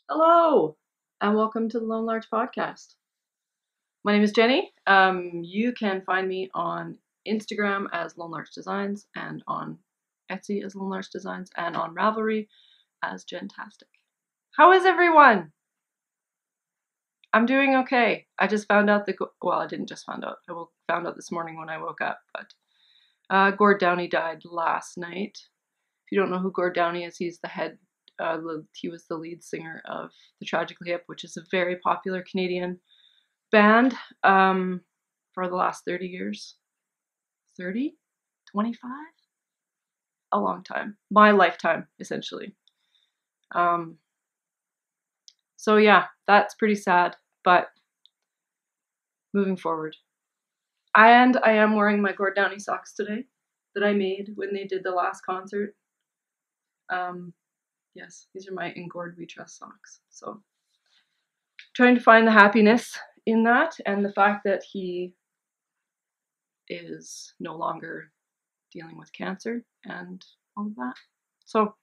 Hello, and welcome to the LoneLarchPodcast. My name is Jenny. You can find me on Instagram as LoneLarchDesigns and on Etsy as LoneLarchDesigns and on Ravelry as Jentastic. How is everyone? I'm doing okay. I just found out well, I didn't just find out. I found out this morning when I woke up, but Gord Downie died last night. If you don't know who Gord Downie is, he's the head he was the lead singer of the Tragically Hip, which is a very popular Canadian band for the last 30 years. 30? 25? A long time. My lifetime, essentially. So yeah, that's pretty sad, but moving forward. And I am wearing my Gord Downie socks today that I made when they did the last concert. Yes, these are my In Gord We Trust socks. So trying to find the happiness in that and the fact that he is no longer dealing with cancer and all of that. So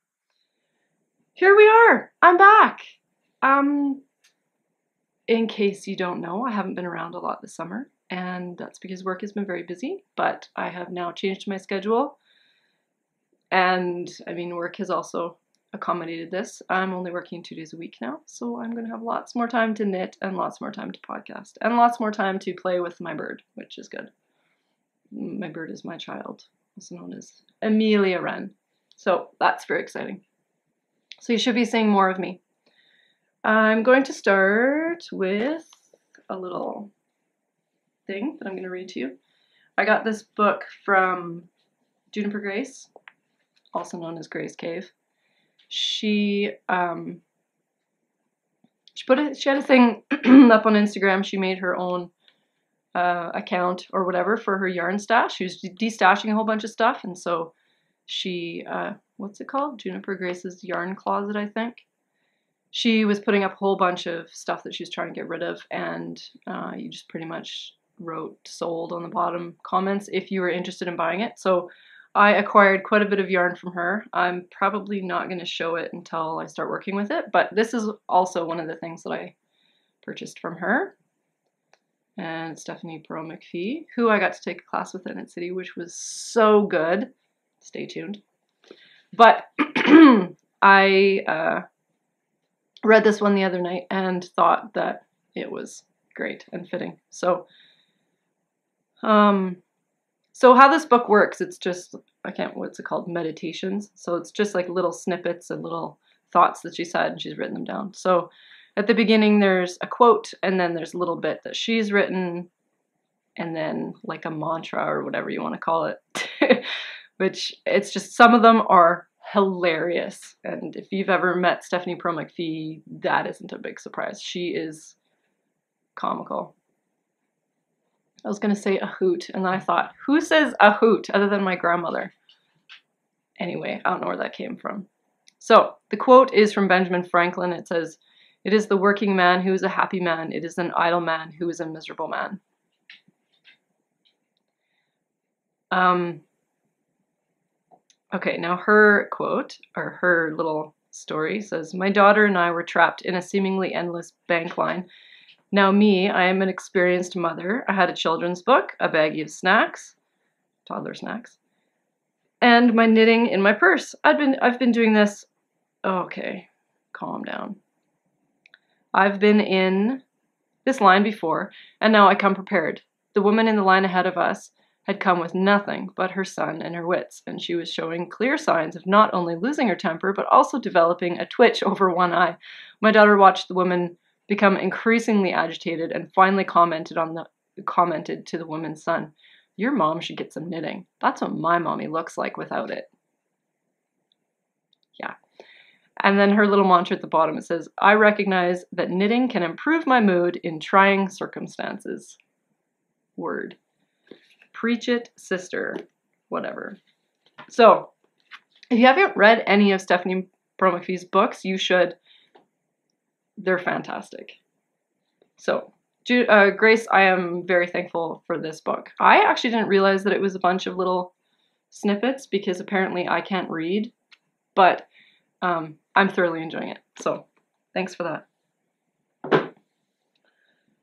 here we are. I'm back. In case you don't know, I haven't been around a lot this summer, and that's because work has been very busy, but I have now changed my schedule. And I mean, work has also accommodated this. I'm only working 2 days a week now, so I'm going to have lots more time to knit and lots more time to podcast and lots more time to play with my bird, which is good. My bird is my child, also known as Amelia Wren. So that's very exciting. So you should be seeing more of me. I'm going to start with a little thing that I'm going to read to you. I got this book from Juniper Grace, also known as Grace Cave. She had a thing up on Instagram. She made her own account or whatever for her yarn stash. She was destashing a whole bunch of stuff, and so she what's it called? Juniper Grace's yarn closet, I think. She was putting up a whole bunch of stuff that she was trying to get rid of, and you just pretty much wrote sold on the bottom comments if you were interested in buying it. So I acquired quite a bit of yarn from her. I'm probably not going to show it until I start working with it, but this is also one of the things that I purchased from her. And Stephanie Perot McPhee, who I got to take a class with in Knit City, which was so good. Stay tuned. But I read this one the other night and thought that it was great and fitting. So how this book works, it's just, what's it called? Meditations. So it's just like little snippets and little thoughts that she said, and she's written them down. So at the beginning, there's a quote, and then there's a little bit that she's written, and then like a mantra or whatever you want to call it, which it's just, some of them are hilarious. And if you've ever met Stephanie Perot McPhee, that isn't a big surprise. She is comical. I was going to say a hoot, and then I thought, who says a hoot other than my grandmother? Anyway, I don't know where that came from. So the quote is from Benjamin Franklin. It says, "It is the working man who is a happy man. It is an idle man who is a miserable man." Okay, now her quote, or her little story, says, "My daughter and I were trapped in a seemingly endless bank line. Now me, I am an experienced mother. I had a children's book, a baggie of snacks, toddler snacks, and my knitting in my purse. I've been doing this." Okay, calm down. "I've been in this line before, and now I come prepared. The woman in the line ahead of us had come with nothing but her son and her wits, and she was showing clear signs of not only losing her temper, but also developing a twitch over one eye. My daughter watched the woman become increasingly agitated and finally commented to the woman's son, 'Your mom should get some knitting. That's what my mommy looks like without it.'" Yeah. And then her little mantra at the bottom, it says, "I recognize that knitting can improve my mood in trying circumstances." Word. Preach it, sister. Whatever. So, if you haven't read any of Stephanie Perot McPhee's books, you should. They're fantastic. So, Grace, I am very thankful for this book. I actually didn't realize that it was a bunch of little snippets because apparently I can't read, but I'm thoroughly enjoying it. So Thanks for that.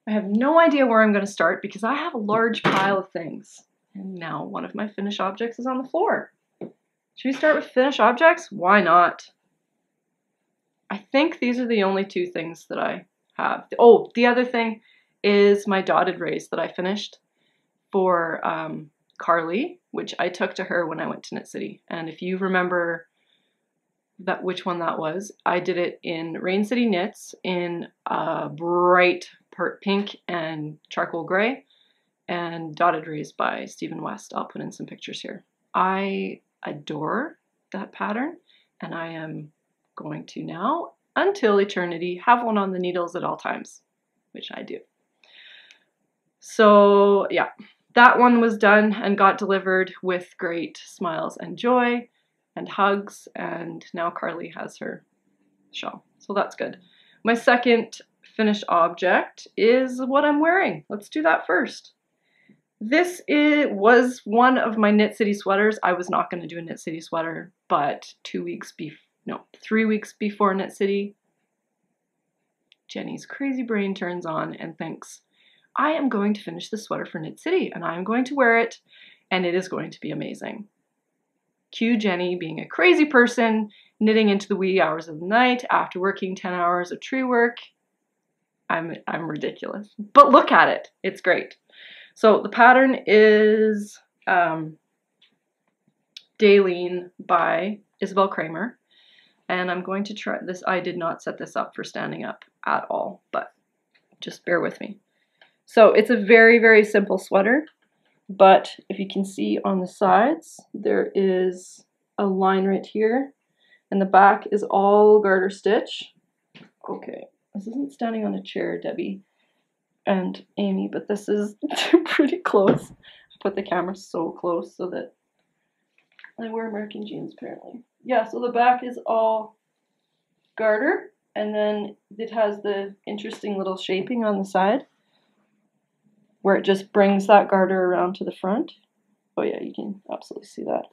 I have no idea where I'm going to start because I have a large pile of things. And now one of my finished objects is on the floor. Should we start with finished objects? Why not? I think these are the only two things that I have. Oh, the other thing is my dotted rays that I finished for Carly, which I took to her when I went to Knit City. And if you remember that which one that was, I did it in Rain City Knits in bright pink and charcoal gray, and Dotted Rays by Stephen West. I'll put in some pictures here. I adore that pattern, and I am going to now, until eternity, have one on the needles at all times, which I do. So yeah, that one was done and got delivered with great smiles and joy and hugs, and now Carly has her shawl, so that's good. My second finished object is what I'm wearing. Let's do that first. This was one of my Knit City sweaters. I was not going to do a Knit City sweater, but 3 weeks before Knit City, Jenny's crazy brain turns on and thinks, I am going to finish this sweater for Knit City, and I am going to wear it, and it is going to be amazing. Cue Jenny being a crazy person, knitting into the wee hours of the night after working 10 hours of tree work. I'm ridiculous, but look at it. It's great. So the pattern is Daleen by Isabel Kramer, and I'm going to try this. I did not set this up for standing up at all, but just bear with me. So it's a very, very simple sweater, but if you can see on the sides, there is a line right here, and the back is all garter stitch. Okay, this isn't standing on a chair, Debbie and Amy, but this is pretty close. I put the camera so close so that I wear American jeans apparently. Yeah, so the back is all garter, and then it has the interesting little shaping on the side where it just brings that garter around to the front. Oh yeah, you can absolutely see that.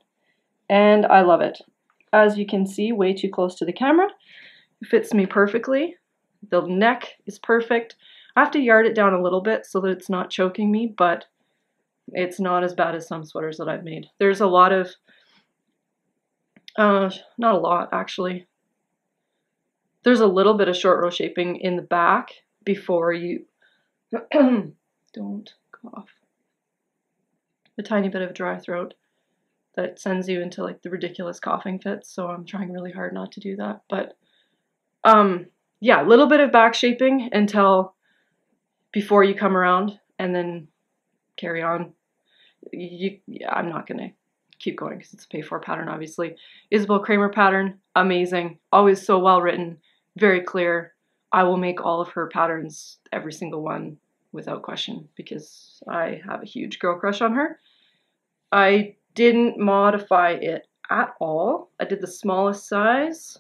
And I love it. As you can see, way too close to the camera. It fits me perfectly. The neck is perfect. I have to yard it down a little bit so that it's not choking me, but it's not as bad as some sweaters that I've made. There's a lot of, not a lot actually. There's a little bit of short row shaping in the back before you, don't cough. A tiny bit of dry throat that sends you into like the ridiculous coughing fits, so I'm trying really hard not to do that. But yeah, a little bit of back shaping until before you come around, and then carry on. Yeah, I'm not gonna keep going because it's a pay-for pattern, obviously. Isabel Kramer pattern, amazing, always so well written, very clear. I will make all of her patterns, every single one, without question, because I have a huge girl crush on her. I didn't modify it at all. I did the smallest size.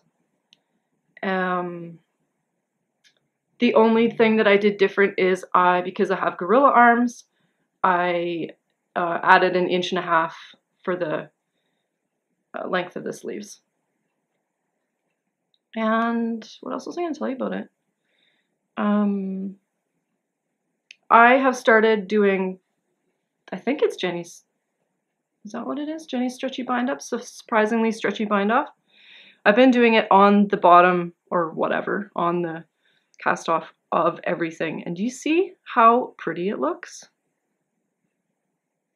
The only thing that I did different is because I have gorilla arms, I added 1.5 inches for the length of the sleeves. And what else was I going to tell you about it? I have started doing, I think it's Jenny's, is that what it is? Jenny's stretchy bind up, so surprisingly stretchy bind off. I've been doing it on the bottom or whatever, on the cast off of everything. And do you see how pretty it looks?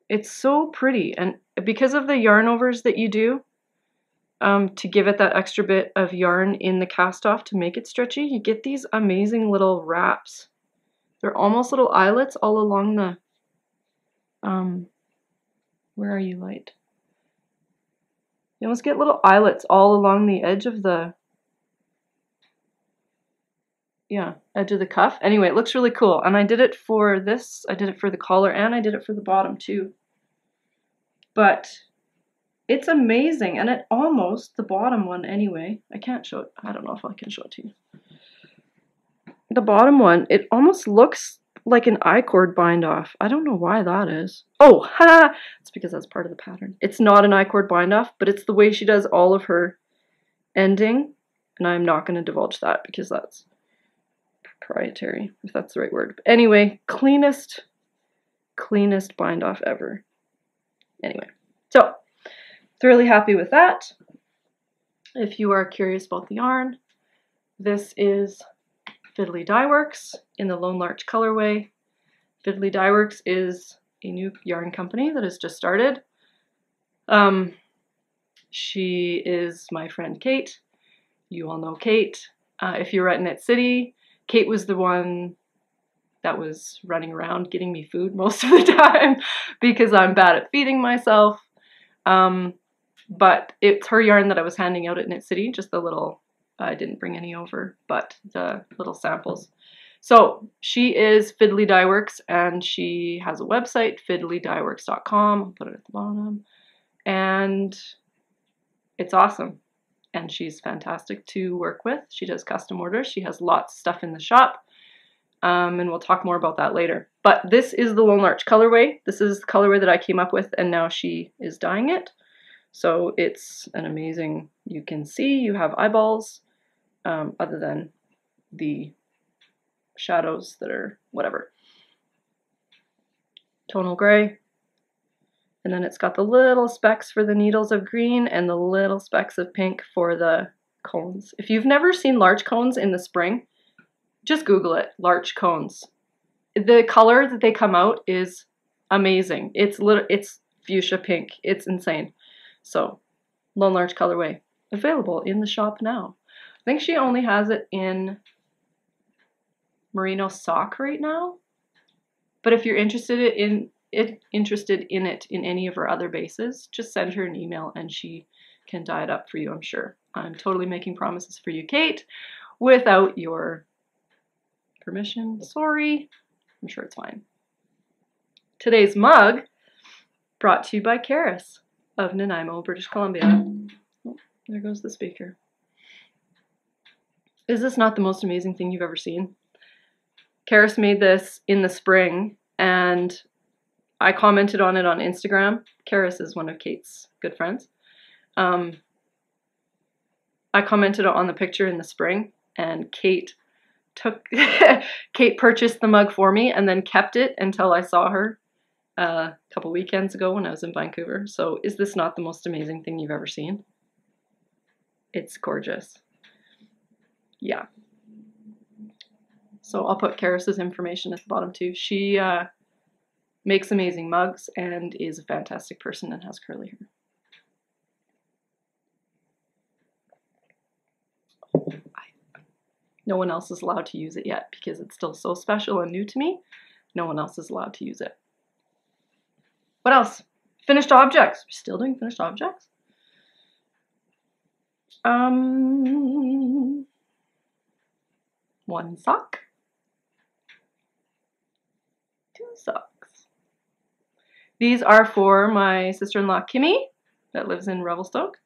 It's so pretty. And because of the yarn overs that you do, to give it that extra bit of yarn in the cast off to make it stretchy, you get these amazing little wraps. They're almost little eyelets all along the, where are you, light? You almost get little eyelets all along the edge of the, yeah, edge of the cuff. Anyway, it looks really cool. And I did it for this, I did it for the collar, and I did it for the bottom too. But it's amazing, and it almost, the bottom one anyway, I can't show it, I don't know if I can show it to you. The bottom one, it almost looks like an I-cord bind off. I don't know why that is. Oh, ha! It's because that's part of the pattern. It's not an I-cord bind off, but it's the way she does all of her ending, and I'm not going to divulge that because that's proprietary, if that's the right word. But anyway, cleanest bind off ever. Anyway, so thoroughly happy with that. If you are curious about the yarn, this is Fiddly Dye Works in the Lone Larch colorway. Fiddly Dye Works is a new yarn company that has just started. She is my friend Kate. You all know Kate. If you were at Knit City, Kate was the one that was running around getting me food most of the time because I'm bad at feeding myself. But it's her yarn that I was handing out at Knit City, just the little, I didn't bring any over, but the little samples. So she is Fiddly Dye Works, and she has a website, fiddlydyeworks.com. I'll put it at the bottom. And it's awesome. And she's fantastic to work with. She does custom orders. She has lots of stuff in the shop. And we'll talk more about that later. But this is the Lone Larch colorway. This is the colorway that I came up with, and now she is dyeing it. So it's an amazing, you can see you have eyeballs, other than the shadows that are whatever. Tonal gray. And then it's got the little specks for the needles of green and the little specks of pink for the cones. If you've never seen larch cones in the spring, just Google it, larch cones. The color that they come out is amazing. It's fuchsia pink. It's insane. So, Lone Larch colorway, available in the shop now. I think she only has it in merino sock right now. But if you're interested in it in any of her other bases, just send her an email and she can dye it up for you, I'm sure. I'm totally making promises for you, Kate, without your permission. Sorry. I'm sure it's fine. Today's mug brought to you by Karis of Nanaimo, British Columbia. Oh, there goes the speaker. Is this not the most amazing thing you've ever seen? Karis made this in the spring, and I commented on it on Instagram. Karis is one of Kate's good friends. I commented on the picture in the spring, and Kate purchased the mug for me and then kept it until I saw her a couple weekends ago when I was in Vancouver. So is this not the most amazing thing you've ever seen? It's gorgeous. Yeah. So I'll put Karis's information at the bottom too. She makes amazing mugs and is a fantastic person and has curly hair. No one else is allowed to use it yet because it's still so special and new to me. No one else is allowed to use it. What else? Finished objects. We're still doing finished objects? One sock. Two socks. These are for my sister-in-law Kimmy that lives in Revelstoke.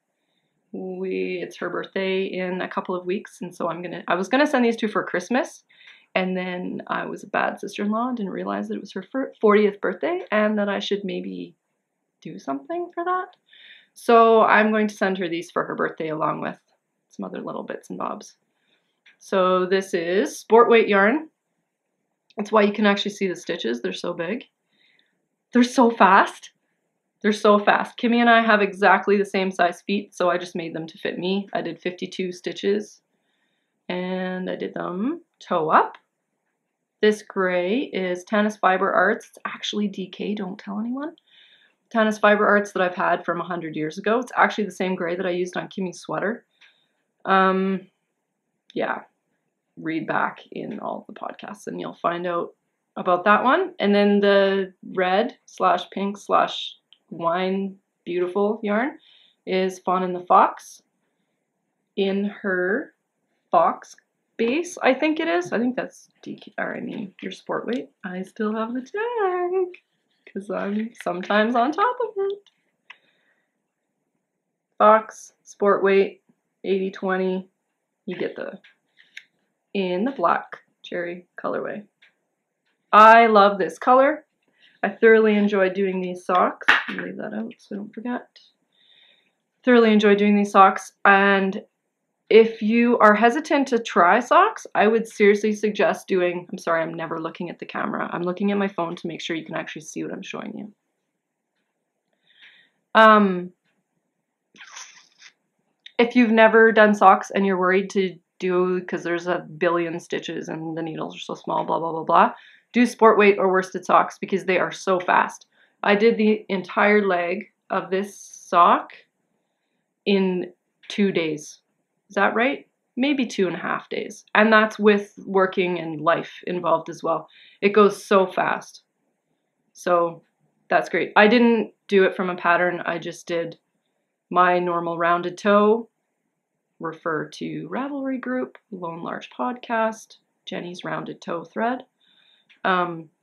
It's her birthday in a couple of weeks, and so I was gonna send these to her for Christmas, and then I was a bad sister-in-law and didn't realize that it was her 40th birthday and that I should maybe do something for that. So I'm going to send her these for her birthday along with some other little bits and bobs. So this is sport weight yarn. That's why you can actually see the stitches. They're so big. They're so fast. They're so fast. Kimmy and I have exactly the same size feet, so I just made them to fit me. I did 52 stitches, and I did them toe up. This gray is Tanis Fiber Arts. It's actually DK, don't tell anyone. Tanis Fiber Arts that I've had from 100 years ago. It's actually the same gray that I used on Kimmy's sweater. Yeah, read back in all the podcasts and you'll find out about that one. And then the red / pink / wine beautiful yarn is Fawn and the Fox in her fox base, I think it is. I think that's DK, or I mean your sport weight. I still have the tag because I'm sometimes on top of it. Fox, sport weight, 80/20. You get in the black cherry colorway. I love this color. I thoroughly enjoy doing these socks. I'll leave that out so I don't forget. Thoroughly enjoy doing these socks, and if you are hesitant to try socks, I would seriously suggest doing, I'm sorry, I'm never looking at the camera. I'm looking at my phone to make sure you can actually see what I'm showing you. If you've never done socks and you're worried to do, because there's a billion stitches and the needles are so small, blah, blah, blah, blah, do sport weight or worsted socks because they are so fast. I did the entire leg of this sock in 2 days. Is that right? Maybe 2.5 days. And that's with working and life involved as well. It goes so fast. So that's great. I didn't do it from a pattern. I just did my normal rounded toe. Refer to Ravelry group, LoneLarchPodcast, Jenny's rounded toe thread,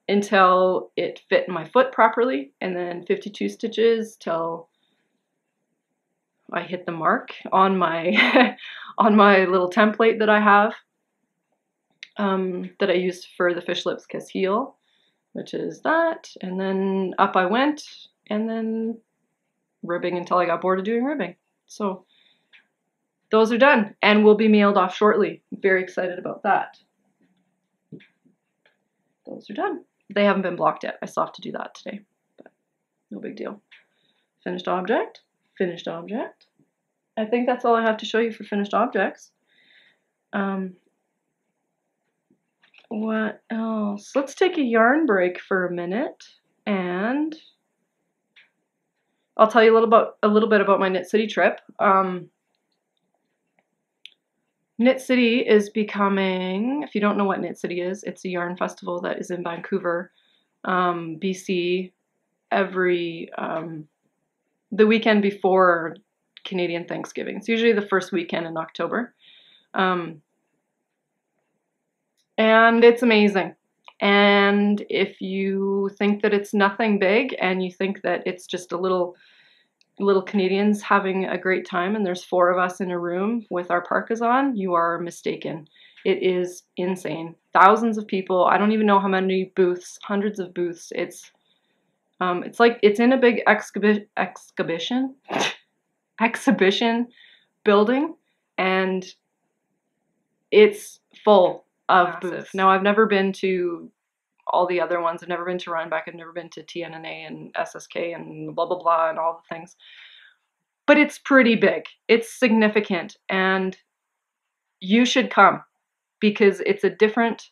until it fit my foot properly, and then 52 stitches till I hit the mark on my on my little template that I have, that I used for the fish lips kiss heel, which is that, and then up I went, and then ribbing until I got bored of doing ribbing. So those are done and will be mailed off shortly. I'm very excited about that. Those are done. They haven't been blocked yet. I still have to do that today, but no big deal. Finished object, finished object. I think that's all I have to show you for finished objects. What else? Let's take a yarn break for a minute, and I'll tell you a little bit about my Knit City trip. Knit City is becoming, if you don't know what Knit City is, it's a yarn festival that is in Vancouver, BC, every the weekend before Canadian Thanksgiving. It's usually the first weekend in October. And it's amazing. And if you think that it's nothing big and you think that it's just a little Canadians having a great time and there's 4 of us in a room with our parkas on, you are mistaken. It is insane. Thousands of people. I don't even know how many booths, hundreds of booths. It's like it's in a big exhibition building, and it's full of booths. Now, I've never been to all the other ones. I've never been to Rhinebeck. I've never been to TNNA and SSK and blah, blah, blah, and all the things. But it's pretty big. It's significant, and you should come because it's a different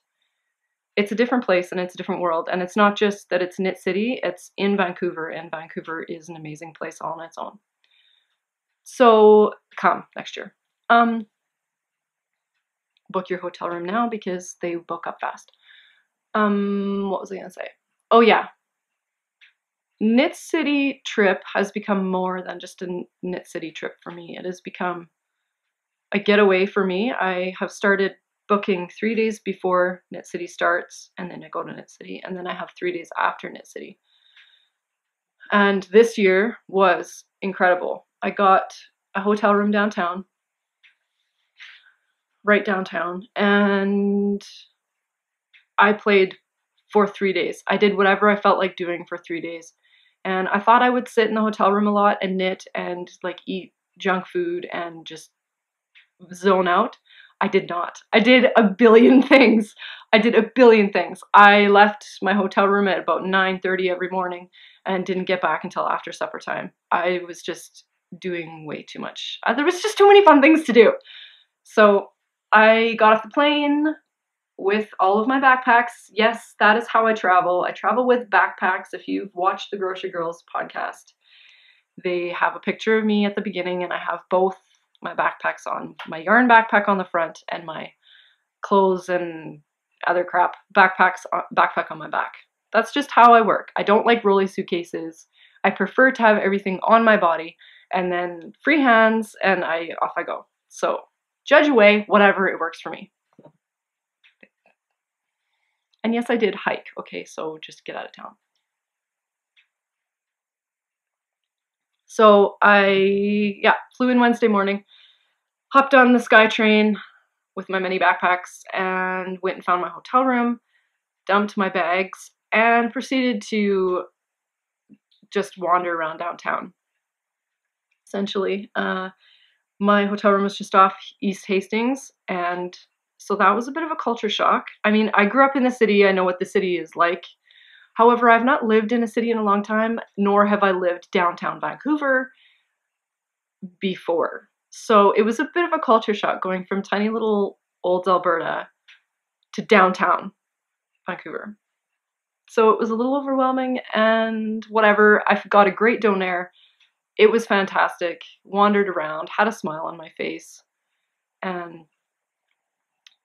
place and it's a different world. And it's not just that it's Knit City, it's in Vancouver, and Vancouver is an amazing place all on its own. So come next year. Book your hotel room now because they book up fast. What was I gonna say? Oh yeah. Knit City trip has become more than just a Knit City trip for me. It has become a getaway for me. I have started booking 3 days before Knit City starts, and then I go to Knit City, and then I have 3 days after Knit City. And this year was incredible. I got a hotel room downtown, right downtown, and I played for 3 days. I did whatever I felt like doing for 3 days. And I thought I would sit in the hotel room a lot and knit and like eat junk food and just zone out. I did not. I did a billion things. I left my hotel room at about 9:30 every morning and didn't get back until after supper time. I was just doing way too much. There was just too many fun things to do. So I got off the plane with all of my backpacks. Yes, that is how I travel. I travel with backpacks. If you've watched the Grocery Girls podcast, they have a picture of me at the beginning, and I have both my backpacks on. My yarn backpack on the front and my clothes and other crap backpack on my back. That's just how I work. I don't like rolly suitcases. I prefer to have everything on my body and then free hands, and off I go. So judge away, whatever, it works for me. And yes, I did hike. Okay, so just get out of town. So I flew in Wednesday morning, hopped on the SkyTrain with my many backpacks, and went and found my hotel room, dumped my bags, and proceeded to just wander around downtown, essentially. My hotel room was just off East Hastings, and so that was a bit of a culture shock. I mean, I grew up in the city. I know what the city is like. However, I've not lived in a city in a long time, nor have I lived downtown Vancouver before. So it was a bit of a culture shock going from tiny little Olds, Alberta to downtown Vancouver. So it was a little overwhelming, and whatever. I got a great donair. It was fantastic. Wandered around, had a smile on my face, and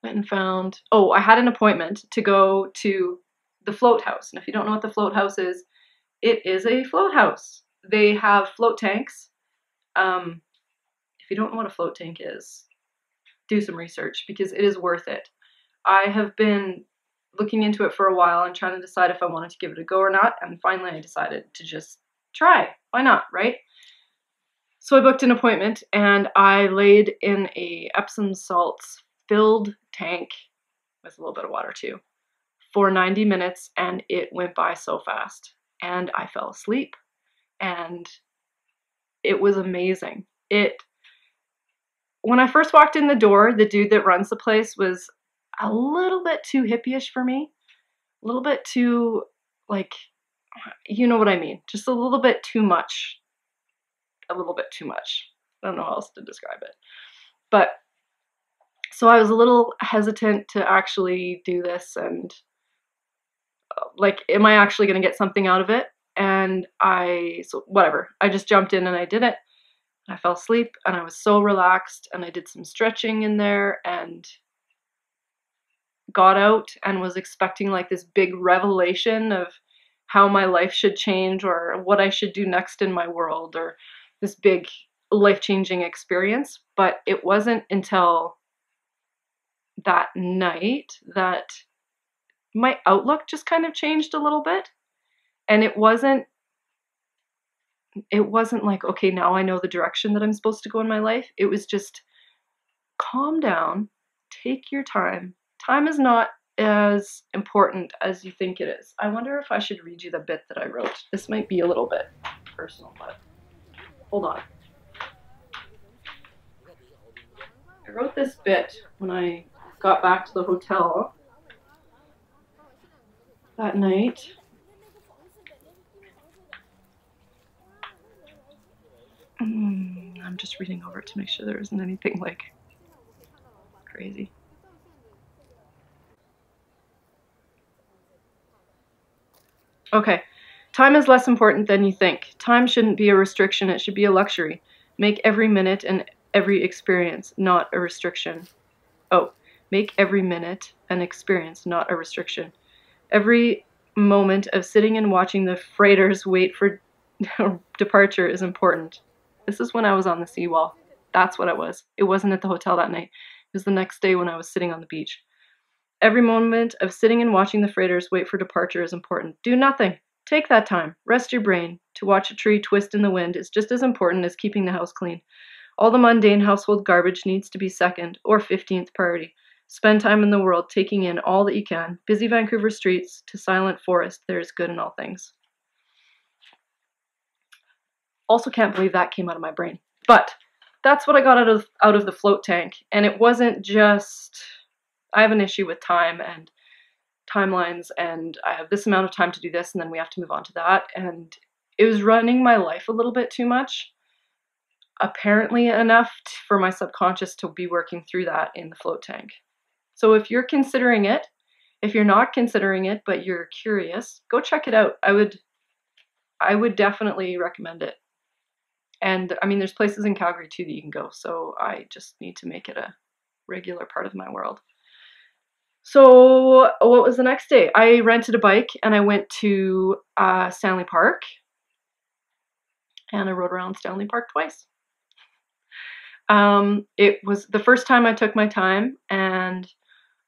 went and found, oh, I had an appointment to go to the float house. And if you don't know what the float house is, it is a float house. They have float tanks. If you don't know what a float tank is, do some research because it is worth it. I have been looking into it for a while and trying to decide if I wanted to give it a go or not. And finally I decided to just try. Why not, right? So I booked an appointment and I laid in a Epsom salts filled tank with a little bit of water too for 90 minutes, and it went by so fast. And I fell asleep, and it was amazing. When I first walked in the door, the dude that runs the place was a little bit too hippie-ish for me. A little bit too, like, you know what I mean. Just a little bit too much. A little bit too much. I don't know how else to describe it. But, so I was a little hesitant to actually do this, and like, am I actually going to get something out of it? And so whatever. I just jumped in and I did it. I fell asleep and I was so relaxed, and I did some stretching in there and got out and was expecting like this big revelation of how my life should change or what I should do next in my world or this big life-changing experience. But it wasn't until that night that my outlook just kind of changed a little bit. And it wasn't like, okay, now I know the direction that I'm supposed to go in my life. It was just calm down, take your time. Time is not as important as you think it is. I wonder if I should read you the bit that I wrote. This might be a little bit personal, but hold on. I wrote this bit when I got back to the hotel that night. I'm just reading over it to make sure there isn't anything like crazy. Okay. Time is less important than you think. Time shouldn't be a restriction, it should be a luxury. Make every minute and every experience not a restriction. Oh, make every minute an experience, not a restriction. Every moment of sitting and watching the freighters wait for departure is important. This is when I was on the seawall. That's what it was. It wasn't at the hotel that night. It was the next day when I was sitting on the beach. Every moment of sitting and watching the freighters wait for departure is important. Do nothing. Take that time. Rest your brain. To watch a tree twist in the wind is just as important as keeping the house clean. All the mundane household garbage needs to be second or 15th priority. Spend time in the world, taking in all that you can. Busy Vancouver streets to silent forest, there is good in all things. Also can't believe that came out of my brain. But that's what I got out of the float tank. And it wasn't just, I have an issue with time and timelines, and I have this amount of time to do this, and then we have to move on to that. And it was running my life a little bit too much. Apparently enough for my subconscious to be working through that in the float tank. So if you're considering it, if you're not considering it, but you're curious, go check it out. I would definitely recommend it. And I mean, there's places in Calgary too that you can go. So I just need to make it a regular part of my world. So what was the next day? I rented a bike and I went to Stanley Park. And I rode around Stanley Park twice. It was the first time I took my time, and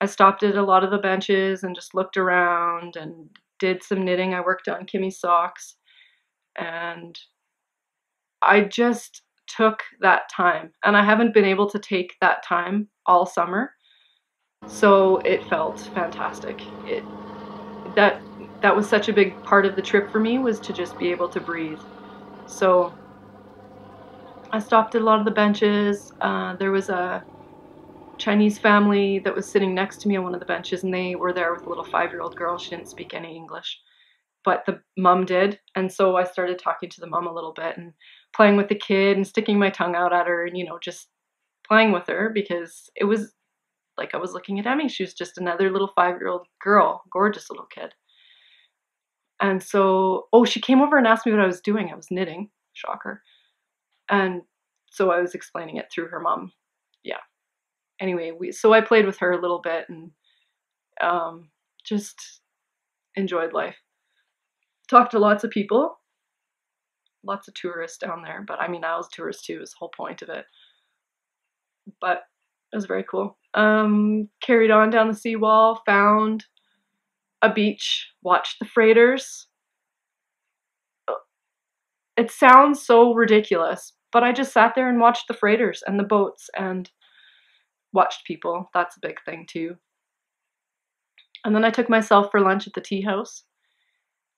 I stopped at a lot of the benches and just looked around and did some knitting. I worked on Kimmy's socks, and I just took that time, and I haven't been able to take that time all summer, so it felt fantastic. That was such a big part of the trip for me, was to just be able to breathe. So I stopped at a lot of the benches. There was a Chinese family that was sitting next to me on one of the benches, and they were there with a little 5-year-old girl. She didn't speak any English, but the mom did. And so I started talking to the mom a little bit and playing with the kid and sticking my tongue out at her and, just playing with her, because it was like I was looking at Emmy. She was just another little 5-year-old girl, gorgeous little kid. And so, she came over and asked me what I was doing. I was knitting, shocker. And so I was explaining it through her mom. Yeah. Anyway, so I played with her a little bit and just enjoyed life. Talked to lots of people, lots of tourists down there. But I mean, I was a tourist too, is the whole point of it. But it was very cool. Carried on down the seawall, found a beach, watched the freighters. It sounds so ridiculous, but I just sat there and watched the freighters and the boats and watched people. That's a big thing too. And then I took myself for lunch at the tea house,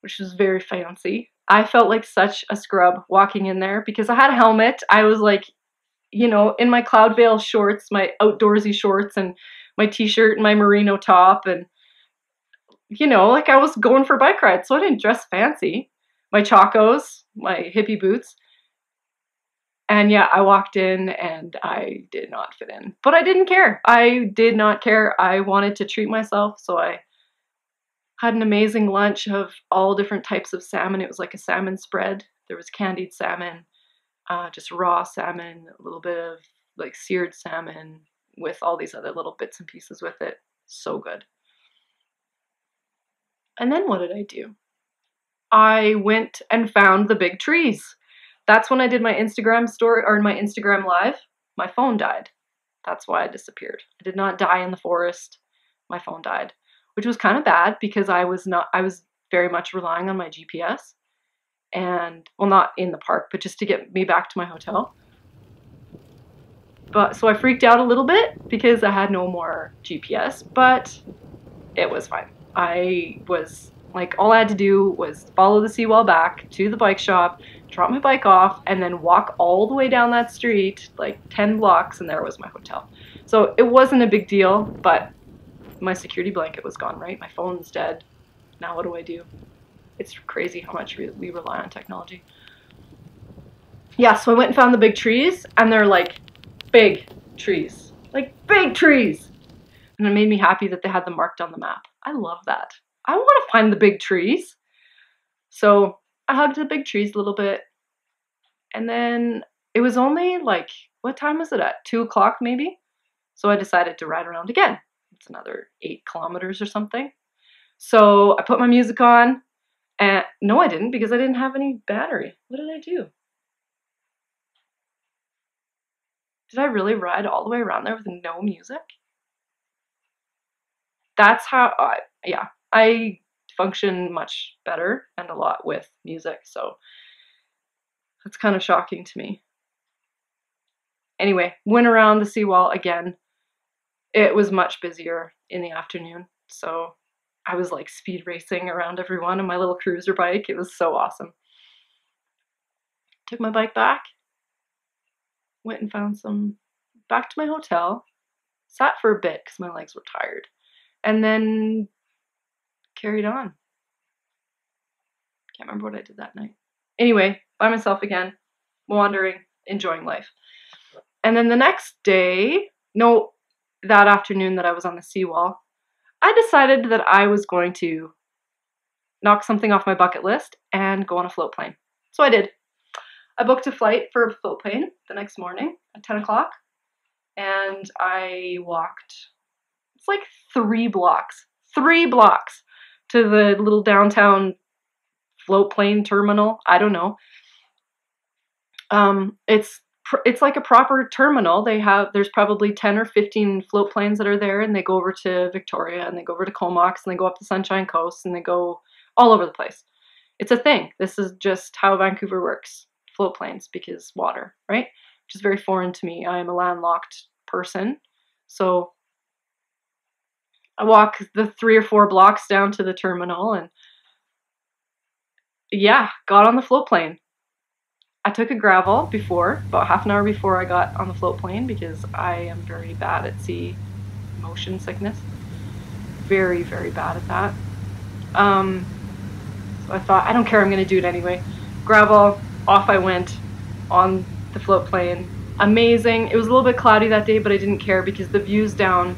which was very fancy. I felt like such a scrub walking in there because I had a helmet. I was like, in my Cloudveil shorts, my outdoorsy shorts, and my t-shirt and my merino top, and like I was going for a bike ride, so I didn't dress fancy. My chacos, my hippie boots. And yeah, I walked in and I did not fit in. But I didn't care. I did not care. I wanted to treat myself, so I had an amazing lunch of all different types of salmon. It was like a salmon spread. There was candied salmon, just raw salmon, a little bit of like seared salmon with all these other little bits and pieces with it. So good. And then what did I do? I went and found the big trees. That's when I did my Instagram story, or my Instagram live. My phone died. That's why I disappeared. I did not die in the forest. My phone died, which was kind of bad because I was very much relying on my GPS, and well, not in the park, but just to get me back to my hotel. But so I freaked out a little bit because I had no more GPS, but it was fine. I was like, all I had to do was follow the seawall back to the bike shop, drop my bike off, and then walk all the way down that street, like 10 blocks, and there was my hotel. So it wasn't a big deal, but my security blanket was gone, right? My phone's dead. Now what do I do? It's crazy how much we rely on technology. Yeah, so I went and found the big trees, and they're like big trees. Like big trees! And it made me happy that they had them marked on the map. I love that. I want to find the big trees. So I hugged the big trees a little bit. And then it was only like, what time was it at? 2 o'clock maybe? So I decided to ride around again. It's another 8 kilometers or something. So I put my music on. And no, I didn't, because I didn't have any battery. What did I do? Did I really ride all the way around there with no music? That's how, I function much better and a lot with music, so that's kind of shocking to me. Anyway, went around the seawall again. It was much busier in the afternoon, so I was like speed racing around everyone on my little cruiser bike. It was so awesome. Took my bike back, went and found back to my hotel, sat for a bit because my legs were tired, and then carried on. Can't remember what I did that night. Anyway, by myself again, wandering, enjoying life. And then the next day, that afternoon that I was on the seawall, I decided that I was going to knock something off my bucket list and go on a float plane. So I did. I booked a flight for a float plane the next morning at 10 o'clock, and I walked, it's like 3 blocks to the little downtown float plane terminal. I don't know. It's like a proper terminal. There's probably 10 or 15 float planes that are there, and they go over to Victoria, and they go over to Comox, and they go up the Sunshine Coast, and they go all over the place. It's a thing. This is just how Vancouver works. Float planes, because water, right? Which is very foreign to me. I am a landlocked person. So I walk the 3 or 4 blocks down to the terminal and got on the float plane. I took a gravel about half an hour before I got on the float plane, because I am very bad at sea motion sickness. Very, very bad at that. So I thought, I don't care, I'm going to do it anyway. Gravel, off I went on the float plane. Amazing. It was a little bit cloudy that day, but I didn't care because the views down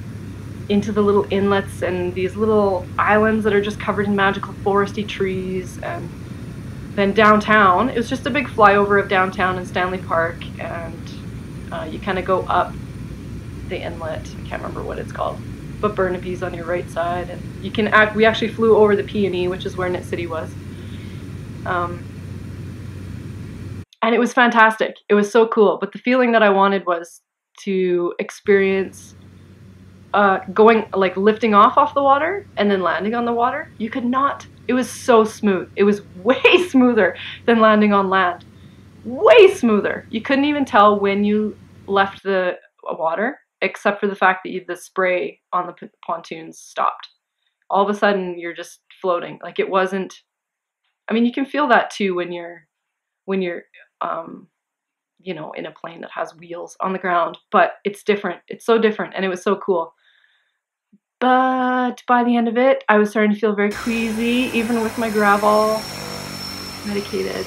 into the little inlets and these little islands that are just covered in magical foresty trees, and then downtown, it was just a big flyover of downtown and Stanley Park, and you kind of go up the inlet. I can't remember what it's called, but Burnaby's on your right side, and we actually flew over the P&E, which is where Knit City was. And it was fantastic. It was so cool, but the feeling that I wanted was to experience lifting off the water and then landing on the water. You could not. It was so smooth. It was way smoother than landing on land. Way smoother. You couldn't even tell when you left the water, except for the fact that the spray on the pontoons stopped. All of a sudden, you're just floating. Like, it wasn't. I mean, you can feel that too when you're in a plane that has wheels on the ground, but it's different. It's so different, and it was so cool. But by the end of it, I was starting to feel very queasy, even with my gravel medicated.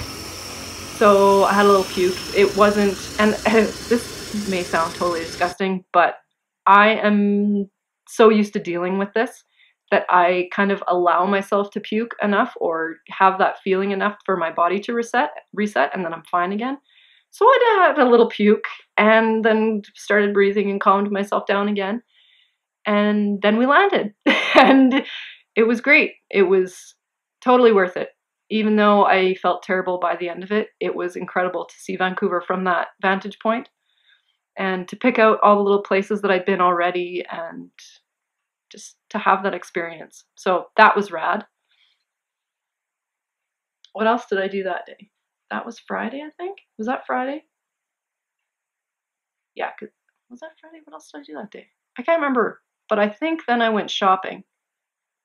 So I had a little puke. It wasn't, and this may sound totally disgusting, but I am so used to dealing with this that I kind of allow myself to puke enough or have that feeling enough for my body to reset, and then I'm fine again. So I had a little puke and then started breathing and calmed myself down again. And then we landed, and it was great. It was totally worth it. Even though I felt terrible by the end of it, it was incredible to see Vancouver from that vantage point and to pick out all the little places that I'd been already and just to have that experience. So that was rad. What else did I do that day? That was Friday, I think. Was that Friday? Yeah, was that Friday? What else did I do that day? I can't remember. But I think then I went shopping.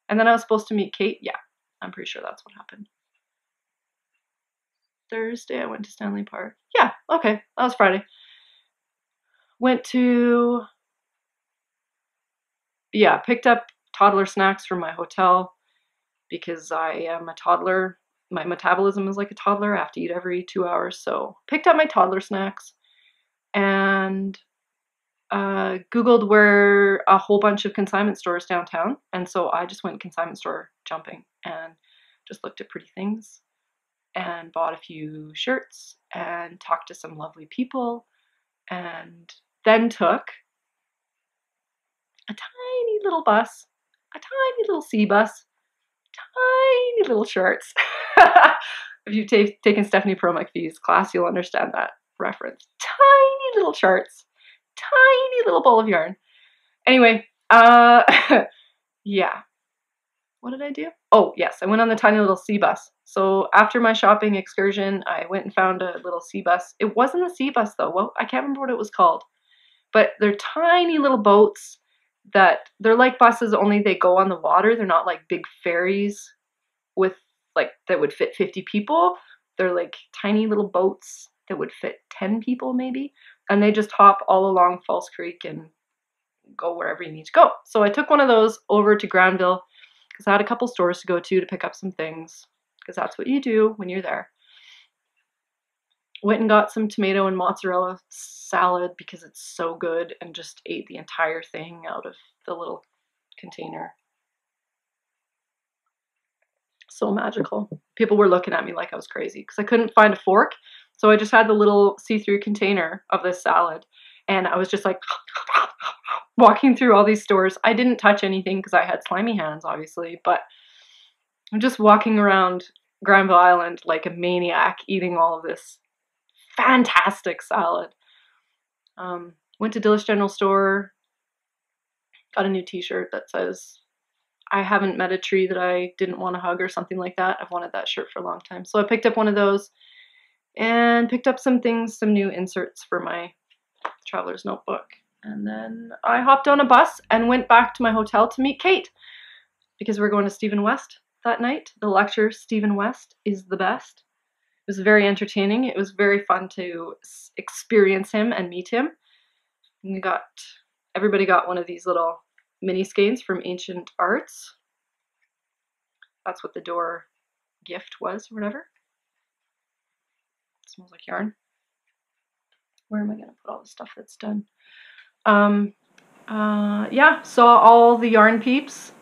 And then I was supposed to meet Kate. Yeah, I'm pretty sure that's what happened. Thursday, I went to Stanley Park. Yeah, okay, that was Friday. Picked up toddler snacks from my hotel because I am a toddler. My metabolism is like a toddler. I have to eat every 2 hours. So picked up my toddler snacks and Googled where a whole bunch of consignment stores downtown. And so I just went consignment store jumping and just looked at pretty things and bought a few shirts and talked to some lovely people, and then took a tiny little bus, a tiny little sea bus, tiny little shorts. If you've taken Stephanie Pro McPhee's class, you'll understand that reference. Tiny little shorts, tiny little ball of yarn. Anyway, yeah. What did I do? Oh, yes, I went on the tiny little sea bus. So after my shopping excursion, I went and found a little sea bus. It wasn't a sea bus, though. Well, I can't remember what it was called. But they're tiny little boats that they're like buses, only they go on the water. They're not like big ferries that would fit 50 people. They're like tiny little boats that would fit 10 people maybe. And they just hop all along False Creek and go wherever you need to go. So I took one of those over to Granville because I had a couple stores to go to pick up some things, because that's what you do when you're there. Went and got some tomato and mozzarella salad because it's so good, and just ate the entire thing out of the little container. So magical. People were looking at me like I was crazy because I couldn't find a fork. So I just had the little see-through container of this salad, and I was just like walking through all these stores. I didn't touch anything because I had slimy hands, obviously, but I'm just walking around Granville Island like a maniac, eating all of this fantastic salad. Went to Dillish General Store, got a new t-shirt that says, I haven't met a tree that I didn't want to hug, or something like that. I've wanted that shirt for a long time. So I picked up one of those and picked up some new inserts for my traveler's notebook. And then I hopped on a bus and went back to my hotel to meet Kate, because we're going to Stephen West that night. The lecture, Stephen West is the best. was very entertaining. It was very fun to experience him and meet him. And everybody got one of these little mini skeins from Ancient Arts. That's what the door gift was, or whatever. It smells like yarn. Where am I gonna put all the stuff that's done? Yeah, saw all the yarn peeps.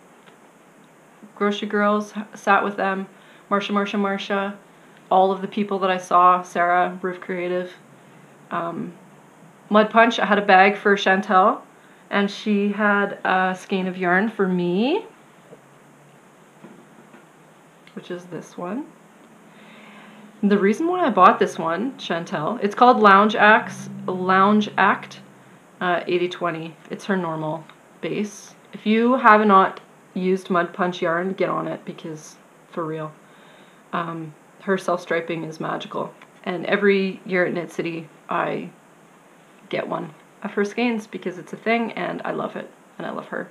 Grocery girls, sat with them. Marsha. All of the people that I saw. Sarah, Roof Creative. Mud Punch, I had a bag for Chantel. And she had a skein of yarn for me. Which is this one. The reason why I bought this one, Chantel, it's called Lounge Act 80/20. It's her normal base. If you have not used Mud Punch yarn, get on it, because for real, her self-striping is magical. And every year at Knit City, I get one of her skeins because it's a thing, and I love it, and I love her.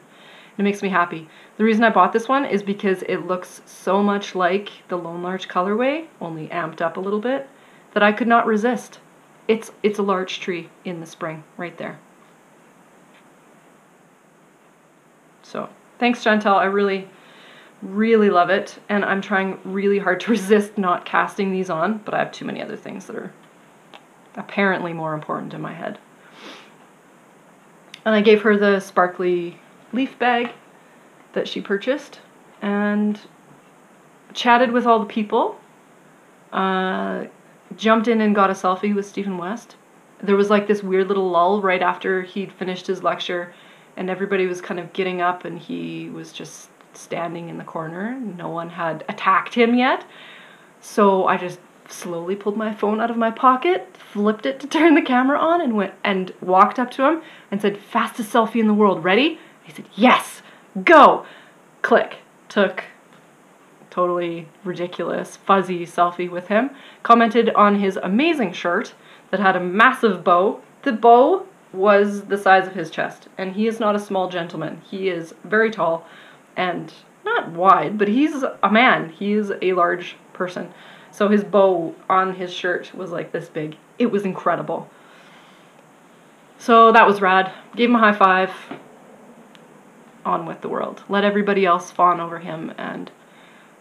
It makes me happy. The reason I bought this one is because it looks so much like the Lone Larch colorway, only amped up a little bit, that I could not resist. It's a larch tree in the spring, right there. So, thanks Chantel, I really, really love it, and I'm trying really hard to resist not casting these on, but I have too many other things that are apparently more important in my head. And I gave her the sparkly leaf bag that she purchased and chatted with all the people, jumped in and got a selfie with Stephen West. There was like this weird little lull right after he'd finished his lecture, and everybody was kind of getting up and he was just standing in the corner. No one had attacked him yet. So I just slowly pulled my phone out of my pocket, flipped it to turn the camera on, and went and walked up to him and said, "Fastest selfie in the world, ready?" He said, "Yes, go." Click. Took totally ridiculous fuzzy selfie with him. Commented on his amazing shirt that had a massive bow. The bow was the size of his chest, and he is not a small gentleman. He is very tall and not wide, but he's a man. He is a large person. So his bow on his shirt was like this big. It was incredible. So that was rad. Gave him a high five. On with the world. Let everybody else fawn over him and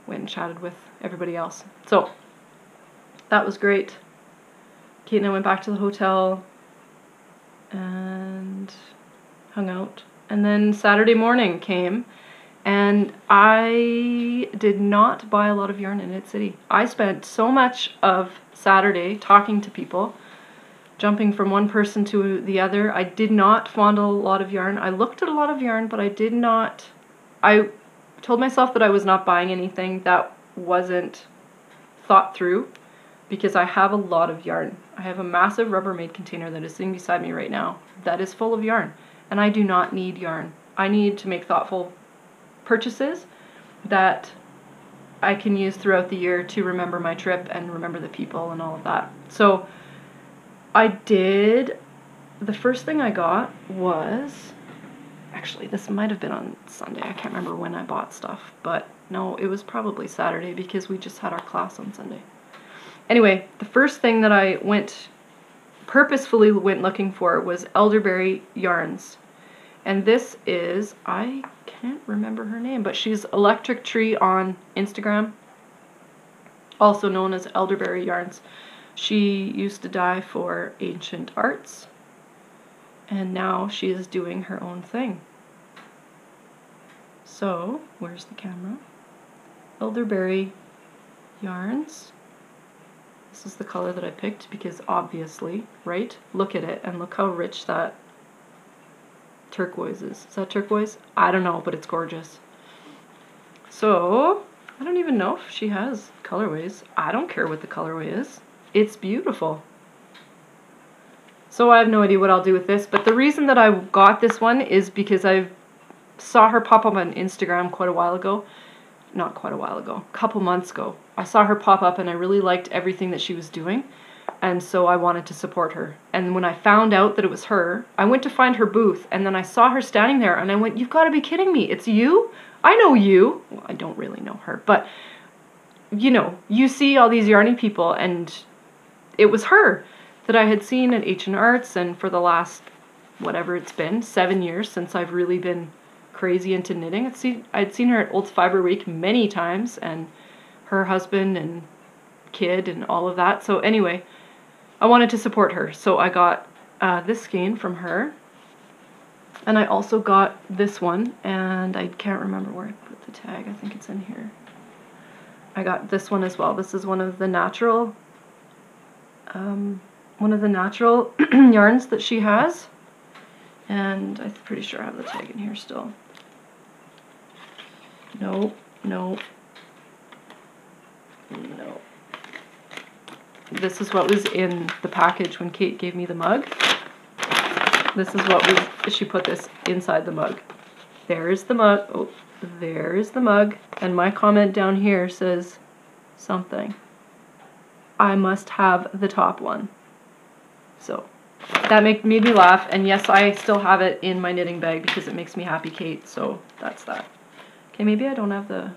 went and chatted with everybody else. So that was great. Kate and I went back to the hotel and hung out. And then Saturday morning came, and I did not buy a lot of yarn in Knit City. I spent so much of Saturday talking to people, jumping from one person to the other. I did not fondle a lot of yarn. I looked at a lot of yarn, but I told myself that I was not buying anything that wasn't thought through, because I have a lot of yarn. I have a massive Rubbermaid container that is sitting beside me right now that is full of yarn, and I do not need yarn. I need to make thoughtful purchases that I can use throughout the year to remember my trip and remember the people and all of that. So I did. The first thing I got was, actually this might have been on Sunday, I can't remember when I bought stuff, but no, it was probably Saturday because we just had our class on Sunday. Anyway, the first thing that I purposefully went looking for was elderberry yarns. And this is, I can't remember her name, but she's Electric Tree on Instagram, also known as Elderberry Yarns. She used to dye for Ancient Arts, and now she is doing her own thing. So, where's the camera? Elderberry Yarns. This is the color that I picked because obviously, right? Look at it and look how rich that turquoise is. Is that turquoise? I don't know, but it's gorgeous. So, I don't even know if she has colorways. I don't care what the colorway is. It's beautiful. So I have no idea what I'll do with this, but the reason that I got this one is because I saw her pop up on Instagram quite a while ago. Not quite a while ago, a couple months ago. I saw her pop up and I really liked everything that she was doing, and so I wanted to support her. And when I found out that it was her, I went to find her booth, and then I saw her standing there and I went, "You've got to be kidding me, it's you? I know you." Well, I don't really know her, but you know, you see all these yarny people, and it was her that I had seen at H&R Arts, and for the last, whatever it's been, 7 years since I've really been crazy into knitting. I'd seen her at Old Fiber Week many times, and her husband and kid and all of that. So anyway, I wanted to support her, so I got this skein from her, and I also got this one, and I can't remember where I put the tag. I think it's in here. I got this one as well. This is one of the natural yarns that she has, and I'm pretty sure I have the tag in here still. No. This is what was in the package when Kate gave me the mug. This is what she put this inside the mug. There is the mug. Oh, there is the mug. And my comment down here says something. I must have the top one. So that made me laugh. And yes, I still have it in my knitting bag because it makes me happy, Kate. So that's that. Okay, maybe I don't have the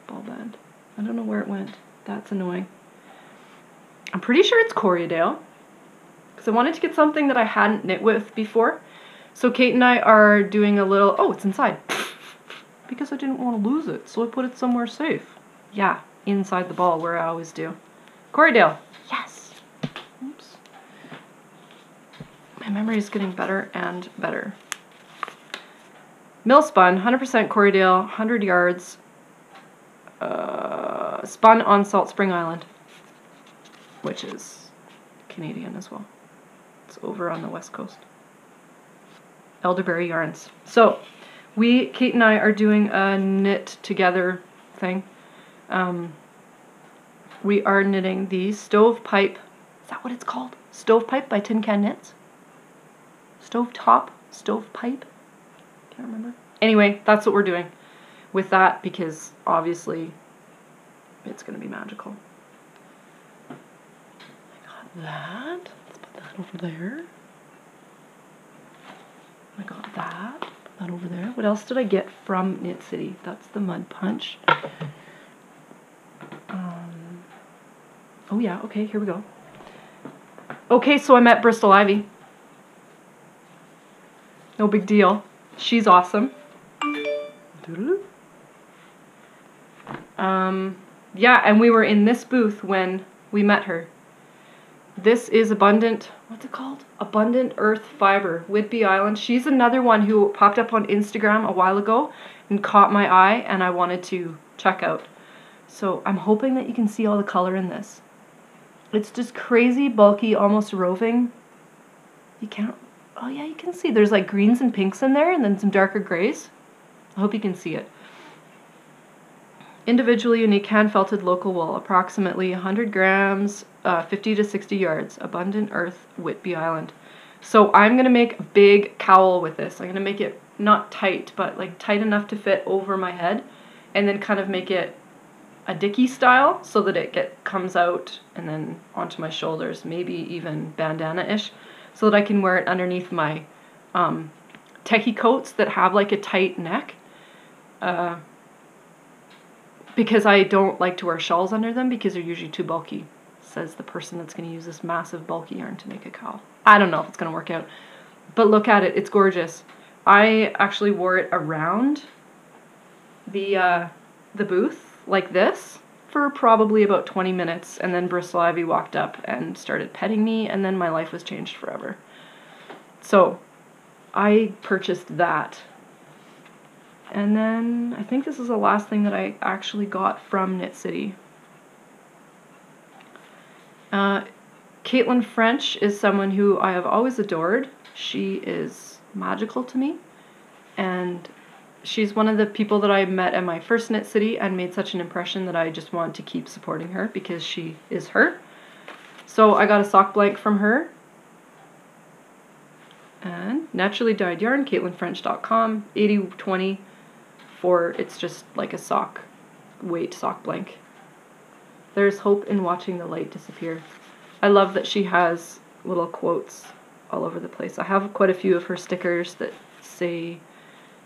ball band. I don't know where it went. That's annoying. I'm pretty sure it's Corriedale, because I wanted to get something that I hadn't knit with before. So Kate and I are doing a little, oh, it's inside, because I didn't want to lose it, so I put it somewhere safe. Yeah, inside the ball, where I always do. Corriedale, yes. Oops. My memory is getting better and better. Mill spun, 100% Corriedale, 100 yards, spun on Salt Spring Island, which is Canadian as well. It's over on the west coast. Elderberry yarns. So, Kate and I are doing a knit together thing. We are knitting the Stovepipe. Is that what it's called? Stovepipe by Tin Can Knits? Stovetop? Stovepipe? Can't remember. Anyway, that's what we're doing with that, because obviously it's going to be magical. That. Let's put that over there. I got that. Put that over there. What else did I get from Knit City? That's the mud punch. Oh yeah, okay, here we go. Okay, so I met Bristol Ivy. No big deal. She's awesome. Yeah, and we were in this booth when we met her. This is Abundant, what's it called? Abundant Earth Fiber, Whidbey Island. She's another one who popped up on Instagram a while ago and caught my eye, and I wanted to check out. So I'm hoping that you can see all the color in this. It's just crazy, bulky, almost roving. You can't, oh yeah, you can see. There's like greens and pinks in there, and then some darker grays. I hope you can see it. Individually unique hand-felted local wool, approximately 100 grams, 50 to 60 yards. Abundant Earth, Whidbey Island. So I'm going to make a big cowl with this. I'm going to make it not tight, but like tight enough to fit over my head, and then kind of make it a dicky style so that it comes out and then onto my shoulders, maybe even bandana-ish, so that I can wear it underneath my techie coats that have like a tight neck. Because I don't like to wear shawls under them because they're usually too bulky, says the person that's going to use this massive bulky yarn to make a cowl. I don't know if it's going to work out, but look at it. It's gorgeous. I actually wore it around the booth like this for probably about 20 minutes, and then Bristol Ivy walked up and started petting me, and then my life was changed forever. So I purchased that. And then I think this is the last thing that I actually got from Knit City. Caitlin French is someone who I have always adored. She is magical to me, and she's one of the people that I met at my first Knit City and made such an impression that I just want to keep supporting her because she is her. So I got a sock blank from her. And naturally dyed yarn, CaitlinFrench.com, 80/20 for, it's just like a sock weight sock blank. There's hope in watching the light disappear. I love that she has little quotes all over the place. I have quite a few of her stickers that say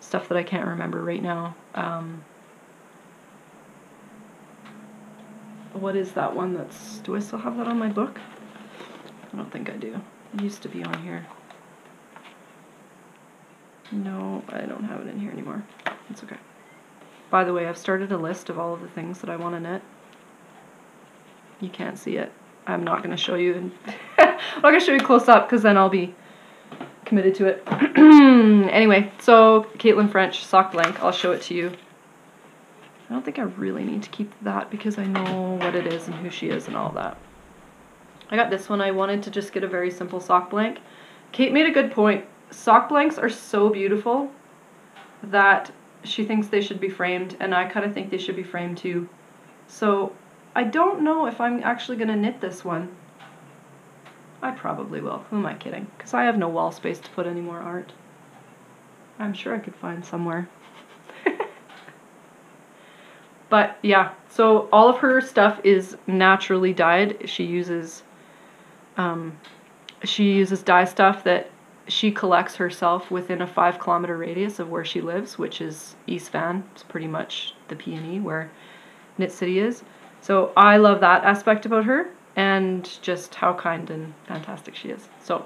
stuff that I can't remember right now. what is that one that's, do I still have that on my book? I don't think I do. It used to be on here. No, I don't have it in here anymore. It's okay. By the way, I've started a list of all of the things that I want to knit. You can't see it. I'm not going to show you. I'm not going to show you close up because then I'll be committed to it. Anyway, so Caitlin French sock blank. I'll show it to you. I don't think I really need to keep that because I know what it is and who she is and all that. I got this one. I wanted to just get a very simple sock blank. Kate made a good point. Sock blanks are so beautiful that she thinks they should be framed, and I kind of think they should be framed too. So I don't know if I'm actually going to knit this one. I probably will. Who am I kidding? Because I have no wall space to put any more art. I'm sure I could find somewhere. But yeah, so all of her stuff is naturally dyed. She uses dye stuff that she collects herself within a 5-kilometer radius of where she lives, which is East Van. It's pretty much the Peony where Knit City is. So I love that aspect about her and just how kind and fantastic she is. So,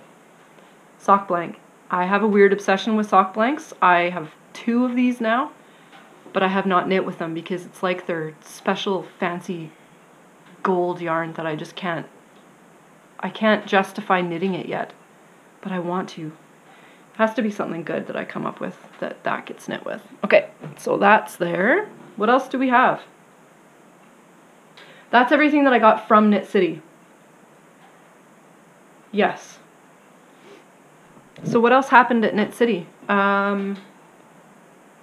sock blank. I have a weird obsession with sock blanks. I have 2 of these now, but I have not knit with them because it's like they're special fancy gold yarn that I just can't justify knitting it yet, but I want to. It has to be something good that I come up with that gets knit with. Okay, so that's there. What else do we have? That's everything that I got from Knit City. Yes. So what else happened at Knit City?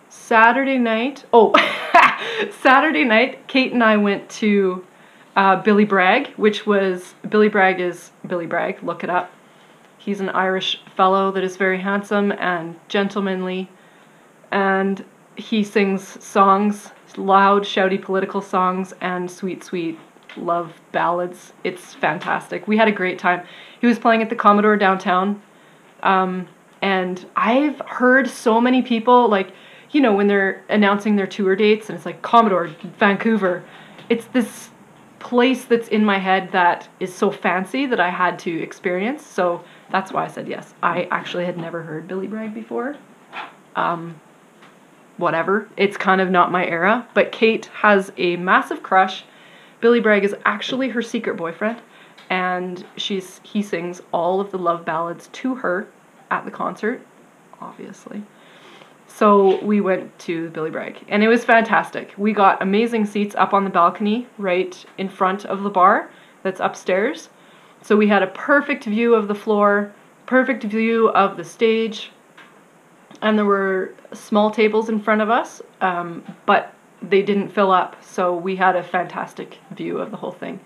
Saturday night. Oh, Saturday night, Kate and I went to Billy Bragg, which was, Billy Bragg, look it up. He's an Irish fellow that is very handsome and gentlemanly, and he sings songs, loud, shouty political songs, and sweet, sweet love ballads. It's fantastic. We had a great time. He was playing at the Commodore downtown, and I've heard so many people, like, you know, when they're announcing their tour dates, and it's like, Commodore, Vancouver. It's this place that's in my head that is so fancy that I had to experience, so that's why I said yes. I actually had never heard Billy Bragg before. Whatever. It's kind of not my era, but Kate has a massive crush. Billy Bragg is actually her secret boyfriend, and he sings all of the love ballads to her at the concert, obviously. So we went to Billy Bragg, and it was fantastic. We got amazing seats up on the balcony right in front of the bar that's upstairs. So we had a perfect view of the floor, perfect view of the stage, and there were small tables in front of us, but they didn't fill up, so we had a fantastic view of the whole thing.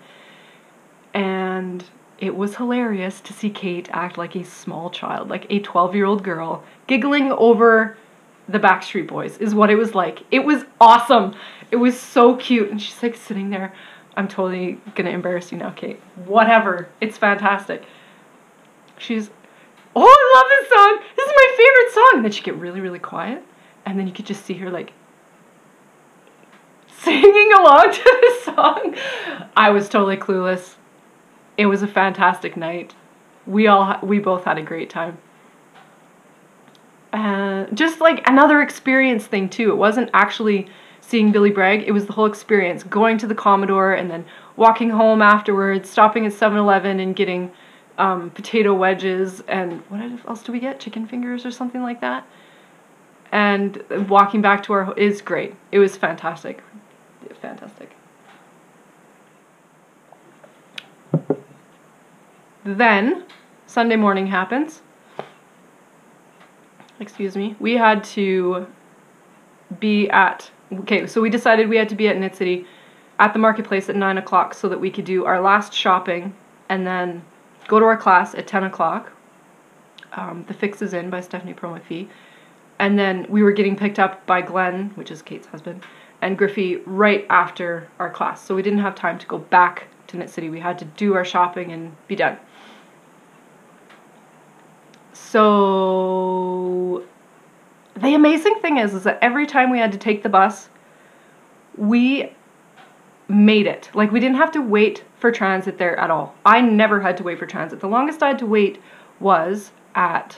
And it was hilarious to see Kate act like a small child, like a 12-year-old girl, giggling over the Backstreet Boys is what it was like. It was awesome. It was so cute, and she's like sitting there. I'm totally gonna embarrass you now, Kate. Whatever. It's fantastic. She's, oh, I love this song. This is my favorite song. And then she'd get really, really quiet. And then you could just see her like singing along to the song. I was totally clueless. It was a fantastic night. We both had a great time. Just like another experience thing too. It wasn't actually seeing Billy Bragg, it was the whole experience, going to the Commodore and then walking home afterwards, stopping at 7-Eleven and getting potato wedges and what else do we get? Chicken fingers or something like that. And walking back to our is great. It was fantastic. Fantastic. Then Sunday morning happens. Excuse me. We had to be at, okay, so we decided we had to be at Knit City at the marketplace at 9 o'clock so that we could do our last shopping and then go to our class at 10 o'clock. The Fix is In by Stephanie Pro McPhee. And then we were getting picked up by Glenn, which is Kate's husband, and Griffey right after our class. So we didn't have time to go back to Knit City. We had to do our shopping and be done. So the amazing thing is that every time we had to take the bus, we made it. Like, we didn't have to wait for transit there at all. I never had to wait for transit. The longest I had to wait was at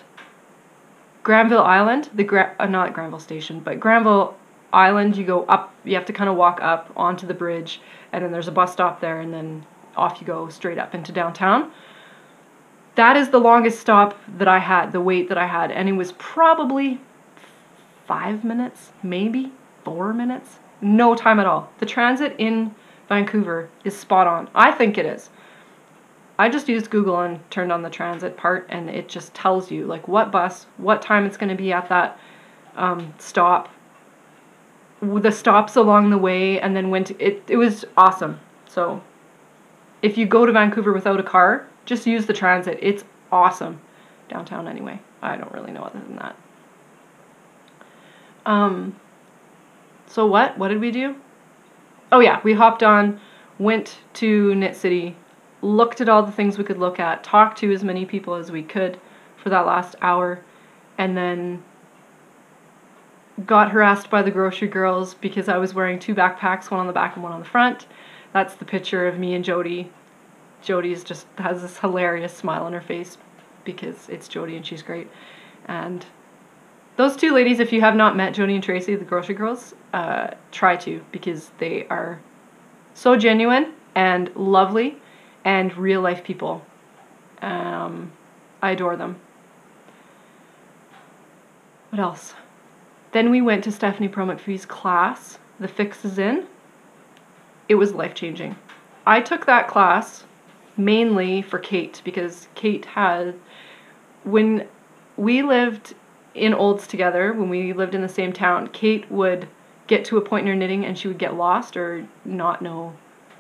Granville Island, not Granville Station, but Granville Island. You go up, you have to kind of walk up onto the bridge, and then there's a bus stop there, and then off you go straight up into downtown. That is the longest stop that I had, the wait that I had, and it was probably 5 minutes, maybe 4 minutes. No time at all. The transit in Vancouver is spot on. I think it is. I just used Google and turned on the transit part, and it just tells you like what bus, what time it's going to be at that stop, the stops along the way, and then it was awesome. So if you go to Vancouver without a car, just use the transit. It's awesome. Downtown anyway. I don't really know other than that. So what did we do? Oh yeah, we hopped on, went to Knit City, looked at all the things we could look at, talked to as many people as we could for that last hour, and then got harassed by the grocery girls because I was wearing 2 backpacks, one on the back and one on the front. That's the picture of me and Jody. Jody's just has this hilarious smile on her face because it's Jody and she's great. And those 2 ladies, if you have not met Jody and Tracy, the grocery girls, try to, because they are so genuine and lovely and real life people. I adore them. What else? Then we went to Stephanie Pro McPhee's class, The Fix Is In. It was life-changing. I took that class mainly for Kate, because Kate had, when we lived in Olds together, when we lived in the same town, Kate would get to a point in her knitting and she would get lost or not know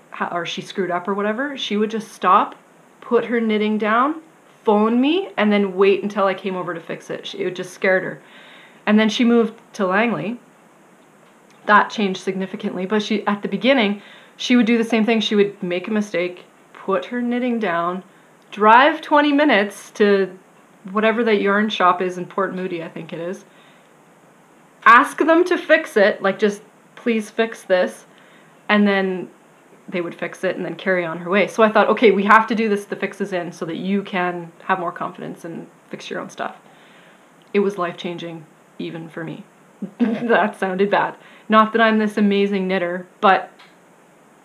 how, or she screwed up or whatever. She would just stop, put her knitting down, phone me, and then wait until I came over to fix it. It just scared her. And then she moved to Langley. That changed significantly, but at the beginning, she would do the same thing. She would make a mistake, put her knitting down, drive 20 minutes to whatever that yarn shop is in Port Moody, I think it is. Ask them to fix it, like, just please fix this, and then they would fix it and then carry on her way. So I thought, okay, we have to do this, The Fix Is In, so that you can have more confidence and fix your own stuff. It was life-changing, even for me. That sounded bad. Not that I'm this amazing knitter, but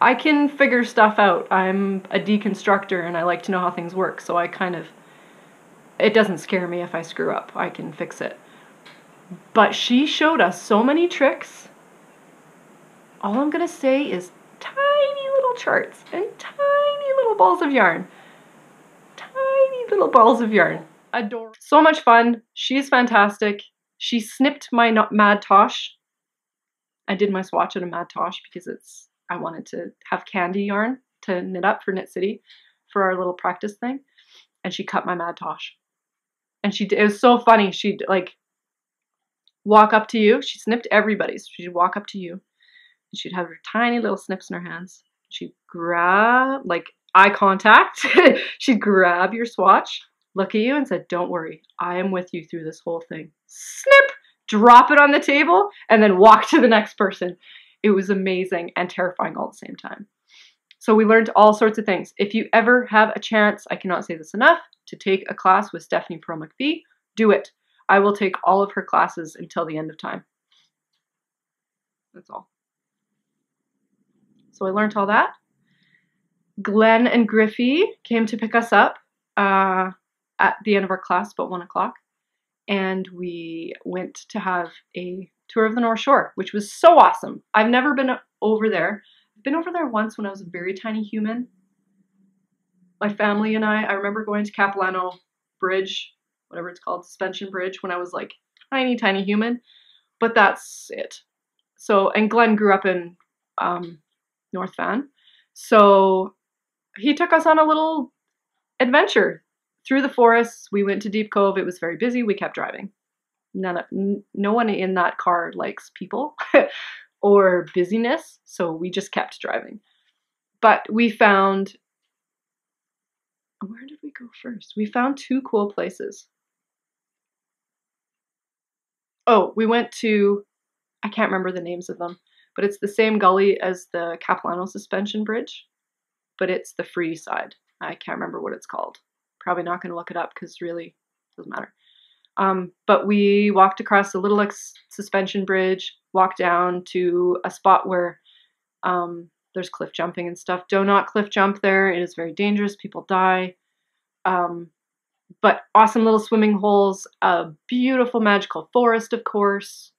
I can figure stuff out. I'm a deconstructor and I like to know how things work, so it doesn't scare me if I screw up. I can fix it. But she showed us so many tricks. All I'm going to say is tiny little charts and tiny little balls of yarn. Tiny little balls of yarn. Adorable. So much fun. She's fantastic. She snipped my Mad Tosh. I did my swatch at a Mad Tosh because I wanted to have candy yarn to knit up for Knit City for our little practice thing. And she cut my Mad Tosh. And it was so funny. She'd like walk up to you. She snipped everybody's. She'd walk up to you. And she'd have her tiny little snips in her hands. She'd grab, like, eye contact. She'd grab your swatch, look at you and said, "Don't worry, I am with you through this whole thing." Snip, drop it on the table, and then walk to the next person. It was amazing and terrifying all at the same time. So we learned all sorts of things. If you ever have a chance, I cannot say this enough, to take a class with Stephanie Pro McPhee, do it. I will take all of her classes until the end of time. That's all. So I learned all that. Glenn and Griffey came to pick us up at the end of our class, about 1 o'clock. And we went to have a tour of the North Shore, which was so awesome. I've never been over there. I've been over there once when I was a very tiny human. My family and I remember going to Capilano Bridge, whatever it's called, Suspension Bridge, when I was like tiny, tiny human. But that's it. So, and Glenn grew up in North Van. So he took us on a little adventure through the forests. We went to Deep Cove. It was very busy. We kept driving. No one in that car likes people or busyness, so we just kept driving. But we found, where did we go first? We found 2 cool places. Oh, we went to, I can't remember the names of them, but it's the same gully as the Capilano suspension bridge, but it's the free side. I can't remember what it's called. Probably not going to look it up because really it doesn't matter. But we walked across the Little suspension bridge, walked down to a spot where there's cliff jumping and stuff. Do not cliff jump there. It is very dangerous. People die. But awesome little swimming holes, a beautiful magical forest, of course.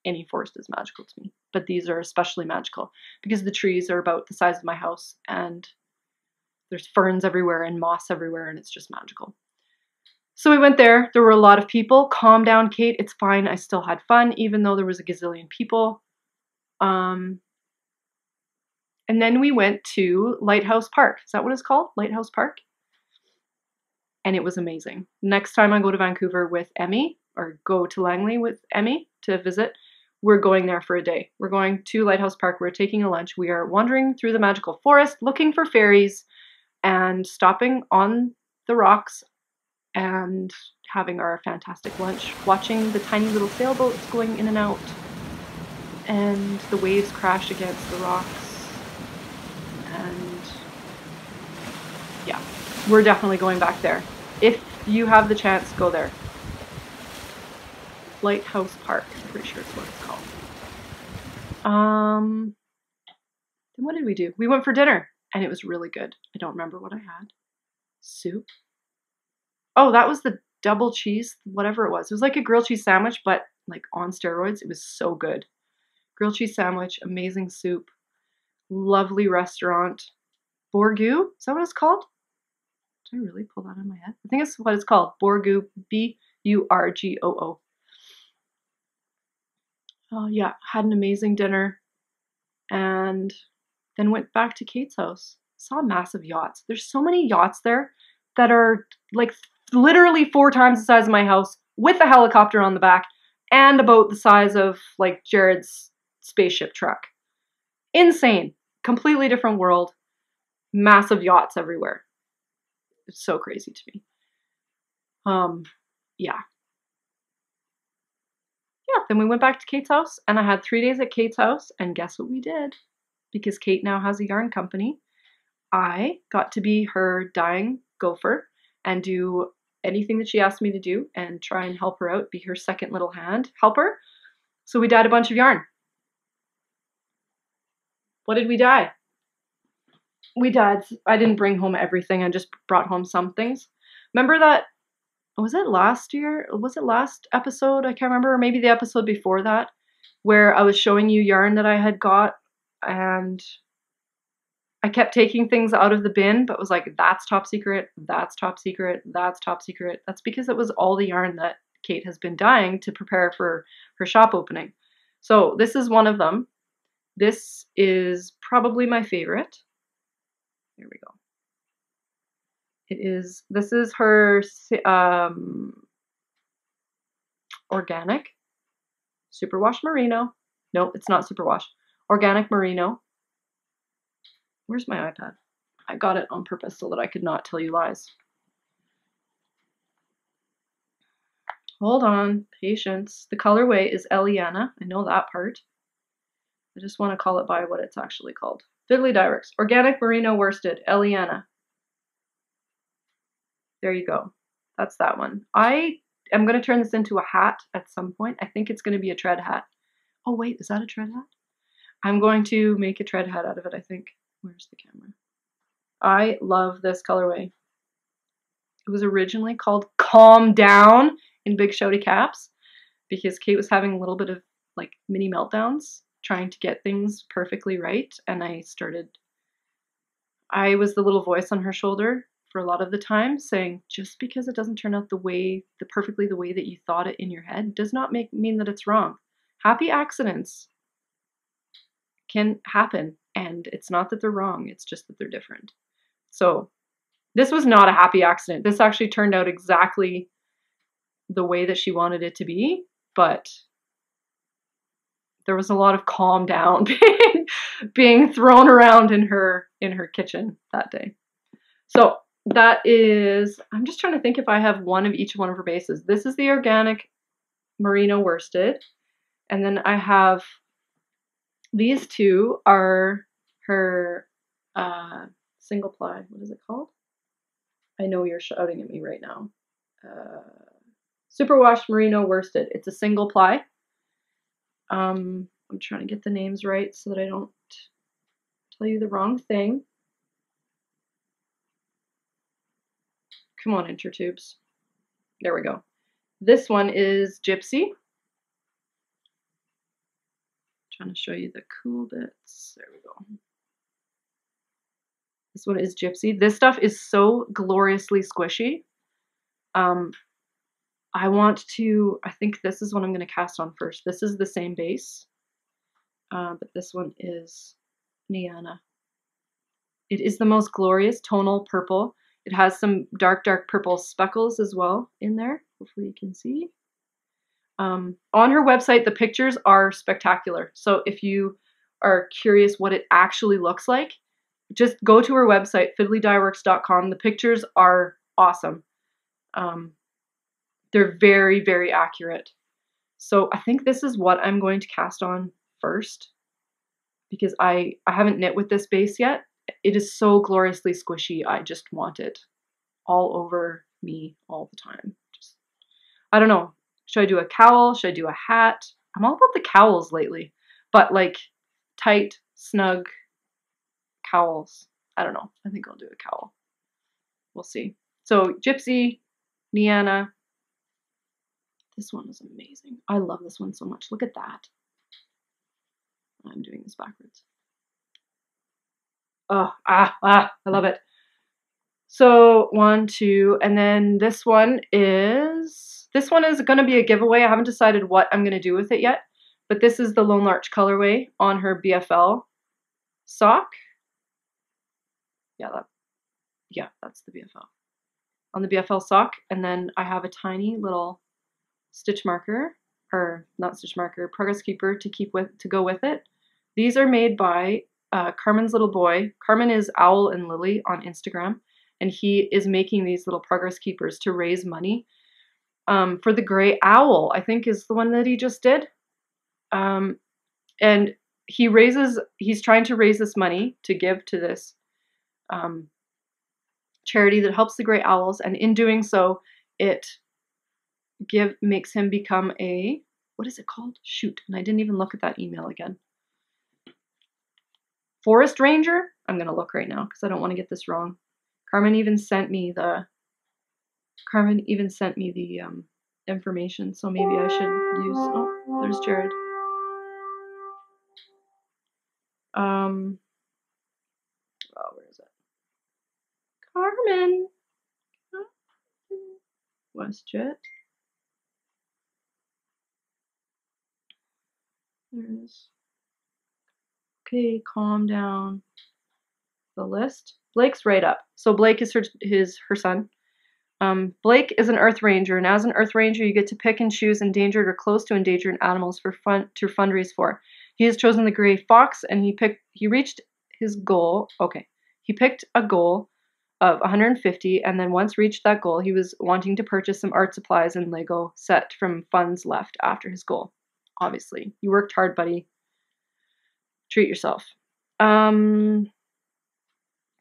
Any forest is magical to me, but these are especially magical because the trees are about the size of my house and there's ferns everywhere and moss everywhere and it's just magical. So we went there. There were a lot of people. Calm down, Kate. It's fine. I still had fun, even though there was a gazillion people. And then we went to Lighthouse Park. Is that what it's called? Lighthouse Park? And it was amazing. Next time I go to Vancouver with Emmy, or go to Langley with Emmy to visit, we're going there for a day. We're going to Lighthouse Park. We're taking a lunch. We are wandering through the magical forest, looking for fairies, and stopping on the rocks and having our fantastic lunch, watching the tiny little sailboats going in and out, and the waves crash against the rocks. And yeah, we're definitely going back there. If you have the chance, go there. Lighthouse Park, I'm pretty sure it's what it's called. Then what did we do? We went for dinner, and it was really good. I don't remember what I had. Soup. Oh, that was the double cheese, whatever it was. It was like a grilled cheese sandwich, but like on steroids. It was so good. Grilled cheese sandwich, amazing soup, lovely restaurant. Borgoo, is that what it's called? Did I really pull that out of my head? I think it's what it's called. Borgoo, Burgoo. Oh yeah, had an amazing dinner and then went back to Kate's house. Saw massive yachts. There's so many yachts there that are like literally 4 times the size of my house with a helicopter on the back and about the size of like Jared's spaceship truck. Insane. Completely different world. Massive yachts everywhere. It's so crazy to me. Yeah. Yeah, then we went back to Kate's house and I had 3 days at Kate's house and guess what we did? Because Kate now has a yarn company. I got to be her dying gopher and do anything that she asked me to do and try and help her out, be her second little hand helper. So we dyed a bunch of yarn. What did we dye? We dyed, I didn't bring home everything, I just brought home some things. Remember that, was it last year? Was it last episode? I can't remember, or maybe the episode before that, where I was showing you yarn that I had got and I kept taking things out of the bin, but was like, that's top secret, that's top secret, that's top secret. That's because it was all the yarn that Kate has been dyeing to prepare for her shop opening. So this is one of them. This is probably my favorite. Here we go. This is her organic superwash merino. No, it's not superwash. Organic merino. Where's my iPad? I got it on purpose so that I could not tell you lies. Hold on, patience. The colorway is Eliana. I know that part. I just want to call it by what it's actually called. Fiddly Dyrex. Organic merino worsted. Eliana. There you go. That's that one. I am going to turn this into a hat at some point. I think it's going to be a tread hat. Oh wait, is that a tread hat? I'm going to make a tread hat out of it, I think. Where's the camera? I love this colorway. It was originally called Calm Down in big shouty caps because Kate was having a little bit of like mini meltdowns trying to get things perfectly right, and I was the little voice on her shoulder for a lot of the time saying, just because it doesn't turn out perfectly the way that you thought it in your head does not mean that it's wrong. Happy accidents can happen, and it's not that they're wrong, it's just that they're different. So this was not a happy accident. This actually turned out exactly the way that she wanted it to be, but there was a lot of calm down being thrown around in her kitchen that day. So that is, I'm just trying to think if I have one of each one of her bases. This is the organic merino worsted, and then I have These two are her single ply. What is it called? I know you're shouting at me right now. Superwash Merino Worsted. It's a single ply. I'm trying to get the names right so that I don't tell you the wrong thing. Come on, Intertubes. There we go. This one is Gypsy. Trying to show you the cool bits. There we go. This one is Gypsy. This stuff is so gloriously squishy. I think this is what I'm going to cast on first. This is the same base, but this one is Niana. It is the most glorious tonal purple. It has some dark purple speckles as well in there. Hopefully you can see. On her website, the pictures are spectacular. So if you are curious what it actually looks like, just go to her website, fiddlydyeworks.com. The pictures are awesome. They're very, very accurate. So I think this is what I'm going to cast on first, because I haven't knit with this base yet. It is so gloriously squishy. I just want it all over me all the time. I don't know. Should I do a cowl? Should I do a hat? I'm all about the cowls lately, but like tight, snug cowls. I don't know. I think I'll do a cowl. We'll see. So Gypsy, Niana. This one is amazing. I love this one so much. Look at that. I'm doing this backwards. Oh, I love it. So 1, 2, and then this one is going to be a giveaway. I haven't decided what I'm going to do with it yet, but this is the Lone Larch colorway on her BFL sock. Yeah, that's the BFL. On the BFL sock, and then I have a tiny little stitch marker, or not stitch marker, progress keeper to go with it. These are made by Carmen's little boy. Carmen is Owl and Lily on Instagram, and he is making these little progress keepers to raise money for the gray owl, I think is the one that he just did. And he's trying to raise this money to give to this charity that helps the gray owls, and in doing so, it makes him become a, what is it called? Shoot, and I didn't even look at that email again. Forest ranger? I'm going to look right now because I don't want to get this wrong. Carmen even sent me the information, so maybe I should use, oh, there's Jared. Oh, where is it? Carmen. WestJet. There it is. Okay, calm down. The list. Blake's right up. So Blake is her son. Blake is an Earth Ranger, and as an Earth Ranger, you get to pick and choose endangered or close to endangered animals to fundraise for. He has chosen the gray fox, and he reached his goal. Okay, he picked a goal of 150, and then once reached that goal, he was wanting to purchase some art supplies and Lego set from funds left after his goal. Obviously, you worked hard, buddy. Treat yourself.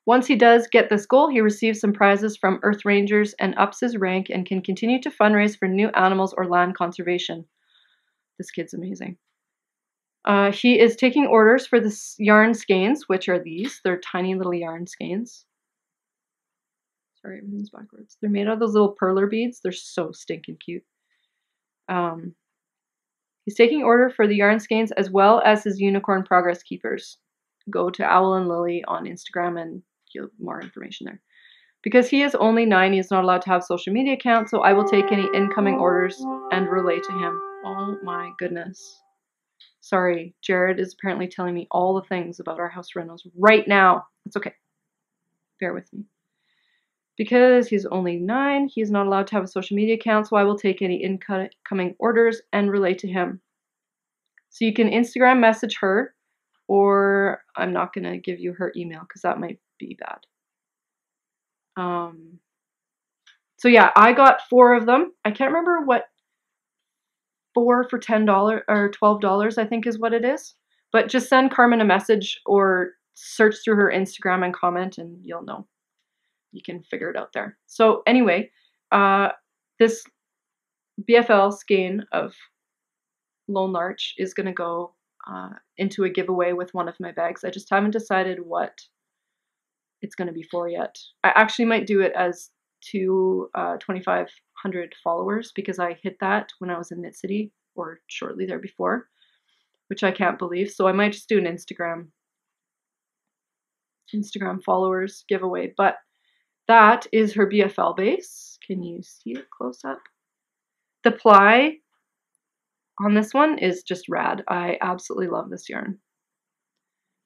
Once he does get this goal, he receives some prizes from Earth Rangers and ups his rank and can continue to fundraise for new animals or land conservation. This kid's amazing. He is taking orders for the yarn skeins, which are these. They're tiny little yarn skeins. Sorry, everything's backwards. They're made out of those little perler beads. They're so stinking cute. He's taking order for the yarn skeins as well as his unicorn progress keepers. Go to Owl and Lily on Instagram and you'll have more information there. Because he is only 9, he is not allowed to have social media accounts, so I will take any incoming orders and relay to him. Oh my goodness. Sorry, Jared is apparently telling me all the things about our house rentals right now. It's okay. Bear with me. Because he's only 9, he is not allowed to have a social media account, so I will take any incoming orders and relay to him. So you can Instagram message her, or I'm not going to give you her email because that might be bad. So yeah, I got 4 of them. I can't remember what 4 for $10 or $12 I think is what it is. But just send Carmen a message or search through her Instagram and comment, and you'll know. You can figure it out there. So anyway, this BFL skein of Lone Larch is going to go into a giveaway with one of my bags. I just haven't decided what it's going to be for yet. I actually might do it as to 2,500 followers because I hit that when I was in Knit City or shortly there before, which I can't believe. So I might just do an Instagram followers giveaway. But that is her BFL base. Can you see it close up? The ply on this one is just rad. I absolutely love this yarn.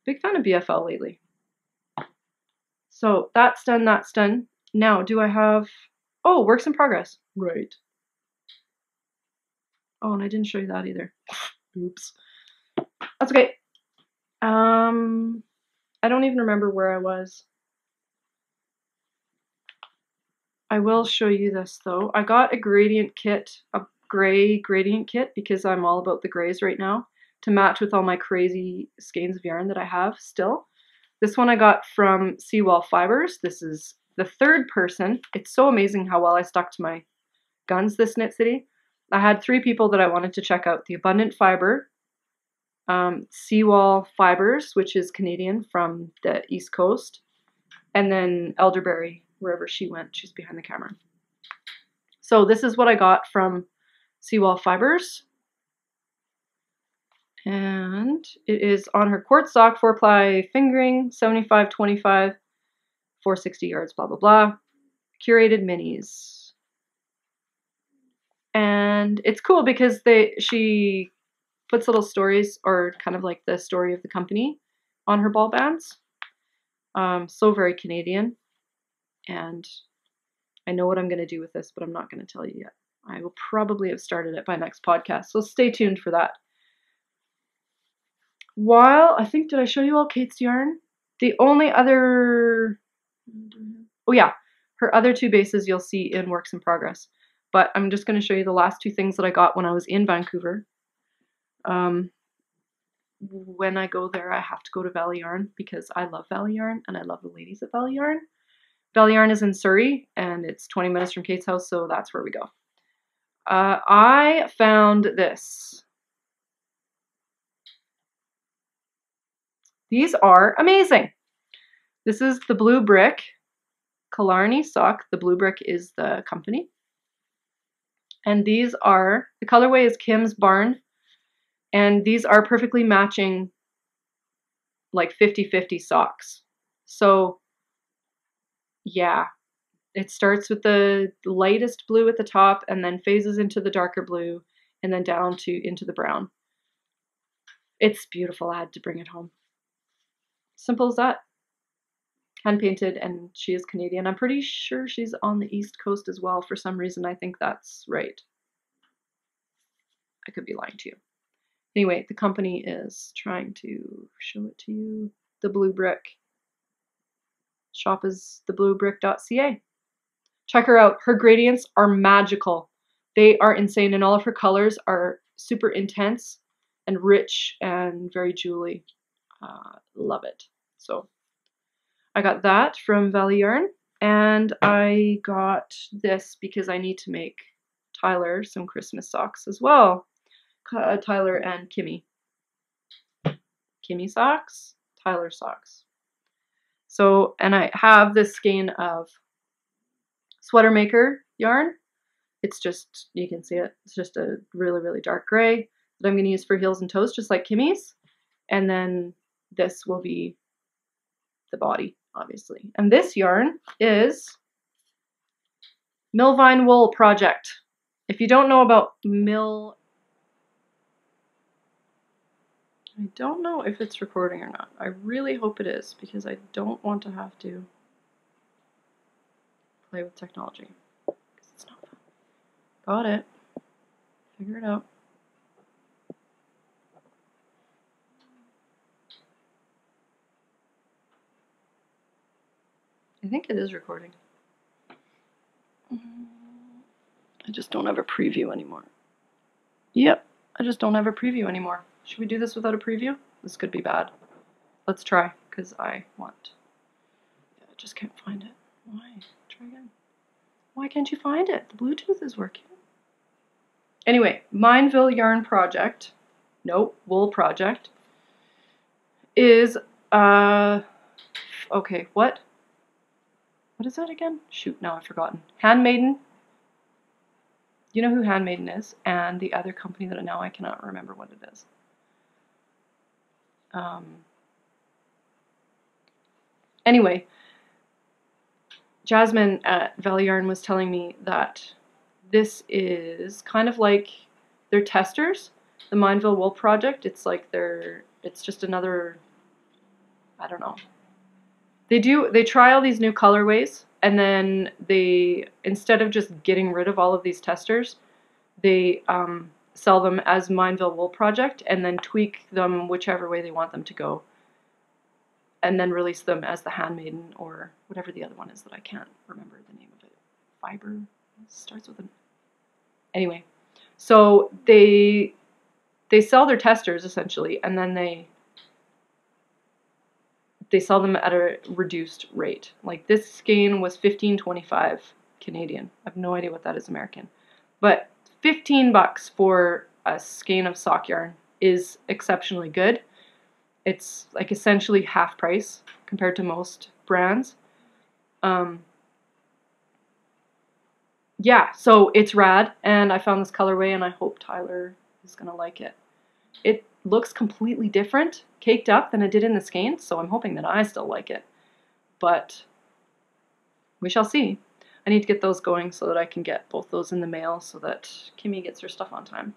Big fan of BFL lately. So that's done, that's done. Now, do I have, oh, works in progress. Right. Oh, and I didn't show you that either. Oops. That's okay. I don't even remember where I was. I will show you this though. I got a gradient kit, a gray gradient kit, because I'm all about the grays right now, to match with all my crazy skeins of yarn that I have still. This one I got from Seawall Fibers. This is the third person. It's so amazing how well I stuck to my guns this Knit City. I had 3 people that I wanted to check out. The Abundant Fiber, Seawall Fibers, which is Canadian from the East Coast, and then Elderberry, wherever she went. She's behind the camera. So this is what I got from Seawall Fibers. And it is on her quartz sock, 4-ply fingering, 75-25, 460 yards, blah, blah, blah. Curated minis. And it's cool because she puts little stories, or kind of like the story of the company, on her ball bands. So very Canadian. And I know what I'm going to do with this, but I'm not going to tell you yet. I will probably have started it by next podcast, so stay tuned for that. While, I think, did I show you all Kate's yarn? The only other, oh yeah, her other 2 bases you'll see in works in progress. But I'm just going to show you the last 2 things that I got when I was in Vancouver. When I go there, I have to go to Valley Yarn because I love Valley Yarn and I love the ladies at Valley Yarn. Valley Yarn is in Surrey and it's 20 minutes from Kate's house, so that's where we go. I found this. These are amazing. This is the Blue Brick Killarney sock. The Blue Brick is the company. And these are, the colorway is Kim's Barn. And these are perfectly matching, like 50-50 socks. So yeah, it starts with the lightest blue at the top and then phases into the darker blue and then down into the brown. It's beautiful. I had to bring it home. Simple as that. Hand painted, and she is Canadian. I'm pretty sure she's on the East Coast as well. For some reason, I think that's right. I could be lying to you. Anyway, the company is trying to show it to you. The Blue Brick. Shop is thebluebrick.ca. Check her out. Her gradients are magical. They are insane, and all of her colors are super intense and rich and very jewelly. Love it. So I got that from Valley Yarn, and I got this because I need to make Tyler some Christmas socks as well. Tyler and Kimmy. Kimmy socks, Tyler socks. So, and I have this skein of Sweater Maker yarn. It's just, you can see it, it's just a really, really dark gray that I'm going to use for heels and toes, just like Kimmy's. And then this will be the body, obviously. And this yarn is Millvine Wool Project. If you don't know about I don't know if it's recording or not. I really hope it is, because I don't want to have to play with technology. Because it's not fun. Got it. Figure it out. I think it is recording. I just don't have a preview anymore. Yep, I just don't have a preview anymore. Should we do this without a preview? This could be bad. Let's try, because I want. Yeah, I just can't find it. Why? Try again. Why can't you find it? The Bluetooth is working. Anyway, Mineville Yarn Project, nope, Wool Project, is, okay, what? What is that again? Shoot, now I've forgotten. Handmaiden. You know who Handmaiden is, and the other company that now I cannot remember what it is. Anyway, Jasmine at Valley Yarn was telling me that this is kind of like their testers, the Mineville Wool Project. It's like it's just another, I don't know. They try all these new colorways, and then instead of just getting rid of all of these testers, they sell them as Mineville Wool Project, and then tweak them whichever way they want them to go, and then release them as the Handmaiden or whatever the other one is that I can't remember the name of it. Fiber? It starts with an... Anyway, so they sell their testers essentially, and then they sell them at a reduced rate. Like this skein was $15.25 Canadian. I have no idea what that is American, but $15 for a skein of sock yarn is exceptionally good. It's like essentially half price compared to most brands. Yeah, so it's rad, and I found this colorway, and I hope Tyler is gonna like it. It looks completely different, caked up, than it did in the skein, so I'm hoping that I still like it. But we shall see. I need to get those going so that I can get both those in the mail so that Kimmy gets her stuff on time.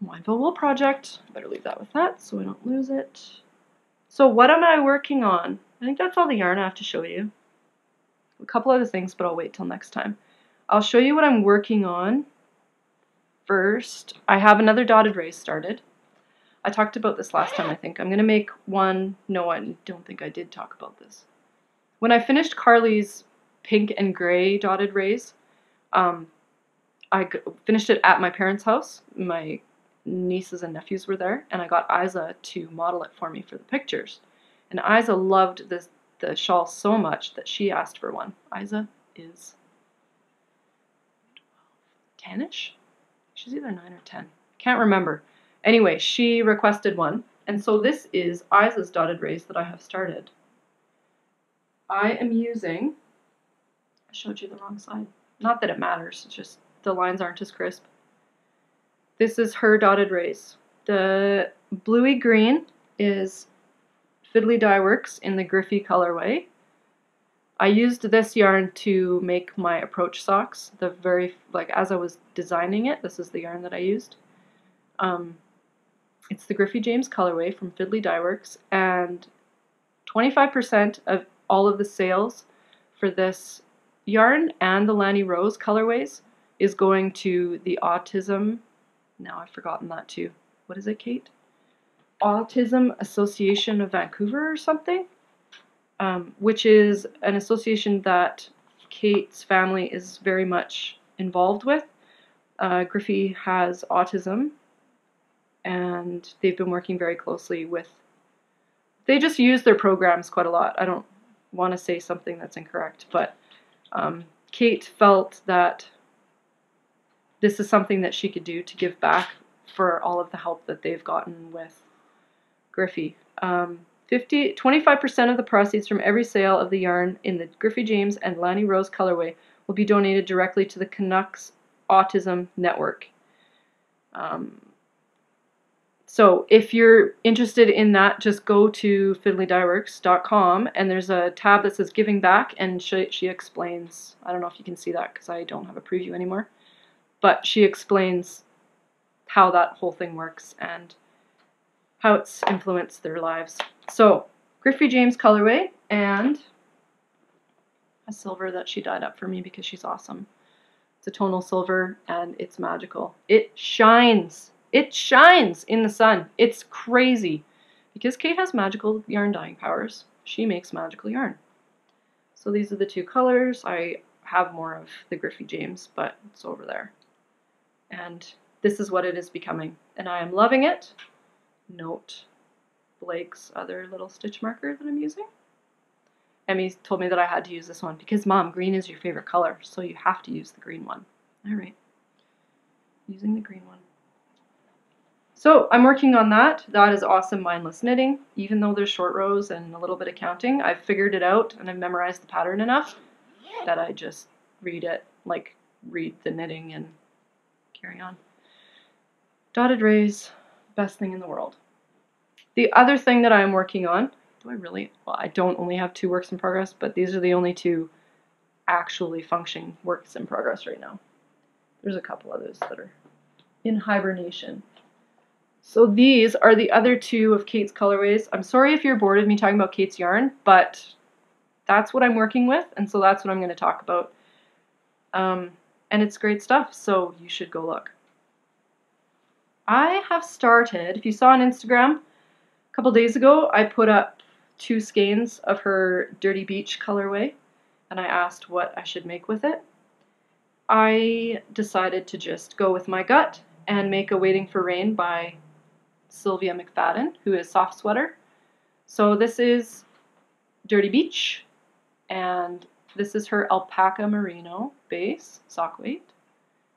Mineville Wool Project. I better leave that with that so I don't lose it. So what am I working on? I think that's all the yarn I have to show you. A couple other things, but I'll wait till next time. I'll show you what I'm working on. First, I have another dotted race started. I talked about this last time, I think. I'm going to make one. No, I don't think I did talk about this. When I finished Carly's pink and gray dotted rays, I finished it at my parents' house. My nieces and nephews were there, and I got Isa to model it for me for the pictures. And Isa loved the shawl so much that she asked for one. Isa is 10-ish? She's either 9 or 10. Can't remember. Anyway, she requested one, and so this is Isa's dotted rays that I have started. I am using, I showed you the wrong side. Not that it matters, it's just the lines aren't as crisp. This is her dotted rays. The bluey green is Fiddly Dye Works in the Griffey colorway. I used this yarn to make my approach socks. As I was designing it, this is the yarn that I used. It's the Griffey James colorway from Fiddly Dye Works, and 25% of all of the sales for this yarn and the Lanny Rose colorways is going to the Autism, now I've forgotten that too. What is it, Kate? Autism Association of Vancouver or something, which is an association that Kate's family is very much involved with. Griffey has autism, and they've been working very closely with, they just use their programs quite a lot. I don't want to say something that's incorrect, but Kate felt that this is something that she could do to give back for all of the help that they've gotten with Griffey. 25% of the proceeds from every sale of the yarn in the Griffey James and Lanny Rose colorway will be donated directly to the Canucks Autism Network. So if you're interested in that, just go to fiddlydyeworks.com, and there's a tab that says Giving Back, and she explains, I don't know if you can see that because I don't have a preview anymore, but she explains how that whole thing works and how it's influenced their lives. So, Griffey James colorway, and a silver that she dyed up for me because she's awesome. It's a tonal silver, and it's magical. It shines! It shines in the sun. It's crazy. Because Kate has magical yarn dyeing powers, she makes magical yarn. So these are the two colors. I have more of the Griffey James, but it's over there. And this is what it is becoming. And I am loving it. note Blake's other little stitch marker that I'm using. Emmy told me that I had to use this one because, Mom, green is your favorite color, so you have to use the green one. All right, using the green one. So I'm working on that. That is awesome mindless knitting. Even though there's short rows and a little bit of counting, I've figured it out and I've memorized the pattern enough that I just read it, like read the knitting and carry on. Dotted rays, best thing in the world. The other thing that I'm working on, well, I don't only have 2 works in progress, but these are the only 2 actually functioning works in progress right now. There's a couple others that are in hibernation. So these are the other 2 of Kate's colorways. I'm sorry if you're bored of me talking about Kate's yarn, but that's what I'm working with, and so that's what I'm going to talk about. And it's great stuff, so you should go look. I have started, if you saw on Instagram, a couple days ago, I put up 2 skeins of her Dirty Beach colorway, and I asked what I should make with it. I decided to just go with my gut and make a Waiting for Rain by Sylvia McFadden, who is Soft Sweater. So this is Dirty Beach, and this is her alpaca merino base sock weight.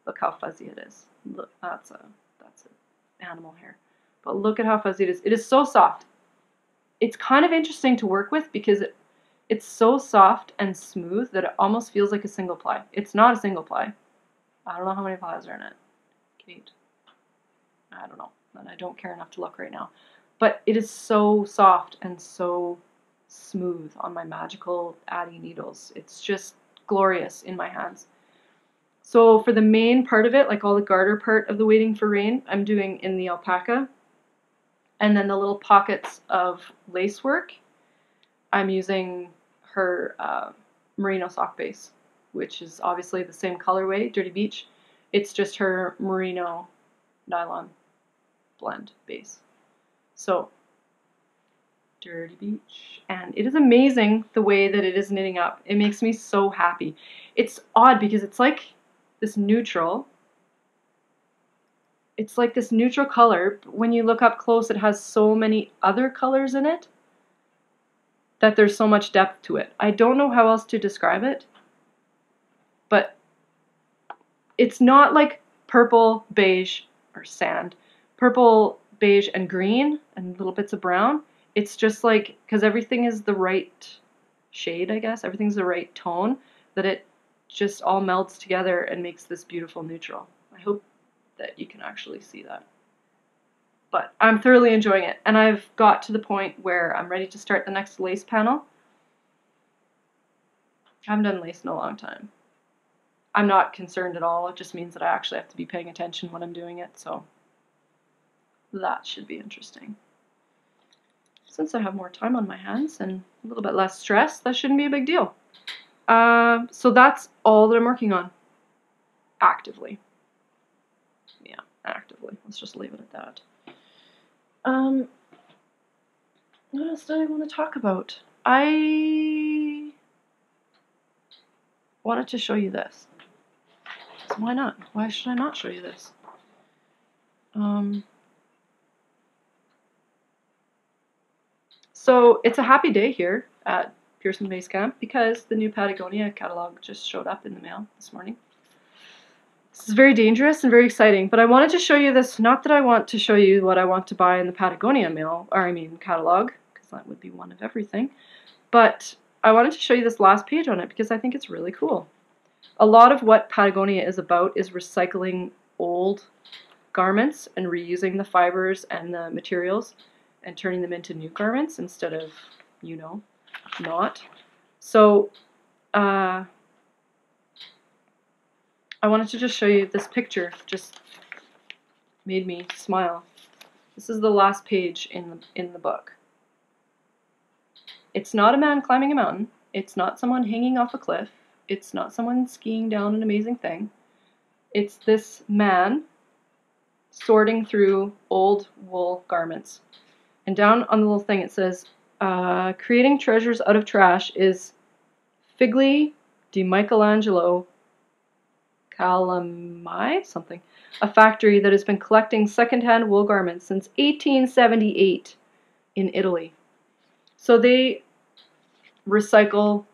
Look how fuzzy it is. Look, that's an animal hair. But look at how fuzzy it is. It is so soft. It's kind of interesting to work with because it's so soft and smooth that it almost feels like a single ply. It's not a single ply. I don't know how many plies are in it. Kate. I don't know. And I don't care enough to look right now. But it is so soft and so smooth on my magical Addy needles. It's just glorious in my hands. So for the main part of it, like all the garter part of the Waiting for Rain, I'm doing in the alpaca. And then the little pockets of lace work, I'm using her merino sock base, which is obviously the same colorway, Dirty Beach. It's just her merino nylon blend base. So, Dirty Beach. And it is amazing the way that it is knitting up. It makes me so happy. It's odd because it's like this neutral. It's like this neutral color, but when you look up close, it has so many other colors in it that there's so much depth to it. I don't know how else to describe it, but it's not like purple, beige, or sand. Purple, beige, and green, and little bits of brown. It's just like, because everything is the right shade, I guess. Everything's the right tone, that it just all melds together and makes this beautiful neutral. I hope that you can actually see that. But I'm thoroughly enjoying it, and I've got to the point where I'm ready to start the next lace panel. I haven't done lace in a long time. I'm not concerned at all. It just means that I actually have to be paying attention when I'm doing it, so that should be interesting. Since I have more time on my hands and a little bit less stress, that shouldn't be a big deal. So that's all that I'm working on. Actively. Yeah, actively. Let's just leave it at that. What else do I want to talk about? I wanted to show you this. So why not? Why should I not show you this? So it's a happy day here at Pearson Base Camp because the new Patagonia catalog just showed up in the mail this morning. This is very dangerous and very exciting, but I wanted to show you this, not that I want to show you what I want to buy in the Patagonia catalog, because that would be one of everything, but I wanted to show you this last page on it because I think it's really cool. A lot of what Patagonia is about is recycling old garments and reusing the fibers and the materials and turning them into new garments instead of, you know, not. So, I wanted to just show you this picture, just made me smile. This is the last page in the book. It's not a man climbing a mountain. It's not someone hanging off a cliff. It's not someone skiing down an amazing thing. It's this man sorting through old wool garments. And down on the little thing it says, creating treasures out of trash is Figli di Michelangelo Calamai, something. a factory that has been collecting secondhand wool garments since 1878 in Italy. So they recycle,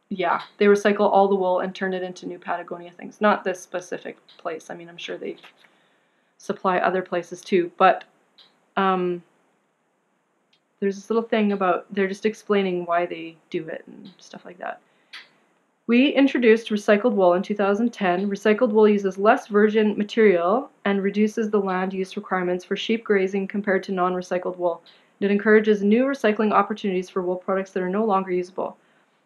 they recycle all the wool and turn it into new Patagonia things. Not this specific place. I mean, I'm sure they supply other places too, but there's this little thing about, they're just explaining why they do it and stuff like that. We introduced recycled wool in 2010. Recycled wool uses less virgin material and reduces the land use requirements for sheep grazing compared to non-recycled wool. It encourages new recycling opportunities for wool products that are no longer usable.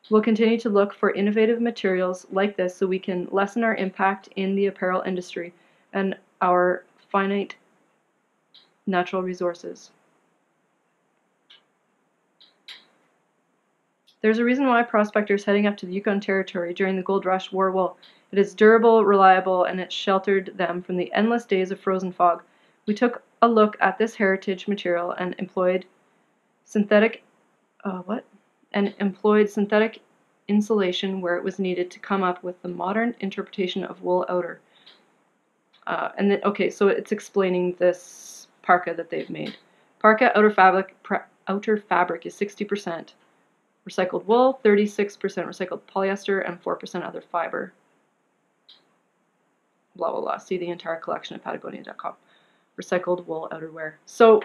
We'll continue to look for innovative materials like this so we can lessen our impact in the apparel industry and our finite natural resources. There's a reason why prospectors heading up to the Yukon Territory during the gold rush wore wool. It is durable, reliable, and it sheltered them from the endless days of frozen fog. We took a look at this heritage material and employed synthetic insulation where it was needed to come up with the modern interpretation of wool outer. So it's explaining this parka that they've made. Parka outer fabric is 60% recycled wool, 36% recycled polyester, and 4% other fiber. Blah, blah, blah. See the entire collection at Patagonia.com. Recycled wool outerwear. So,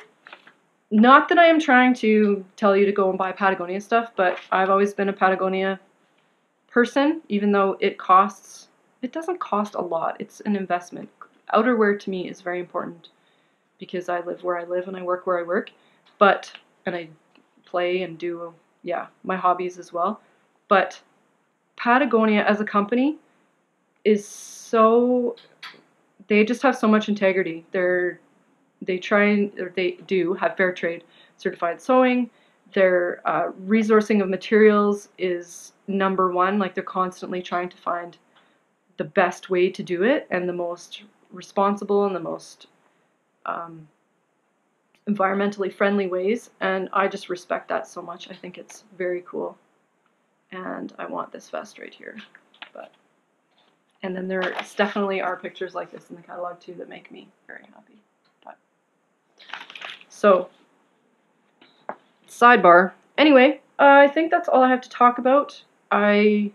not that I am trying to tell you to go and buy Patagonia stuff, but I've always been a Patagonia person, even though it doesn't cost a lot. It's an investment. Outerwear to me is very important because I live where I live and I work where I work, and I play and do my hobbies as well. But Patagonia as a company they just have so much integrity. They do have fair trade certified sewing. Their resourcing of materials is number one. Like, they're constantly trying to find the best way to do it and the most responsible and the most environmentally friendly ways, and I just respect that so much. I think it's very cool, and I want this vest right here. And then there definitely are pictures like this in the catalog too that make me very happy. So, sidebar. Anyway, I think that's all I have to talk about. I'm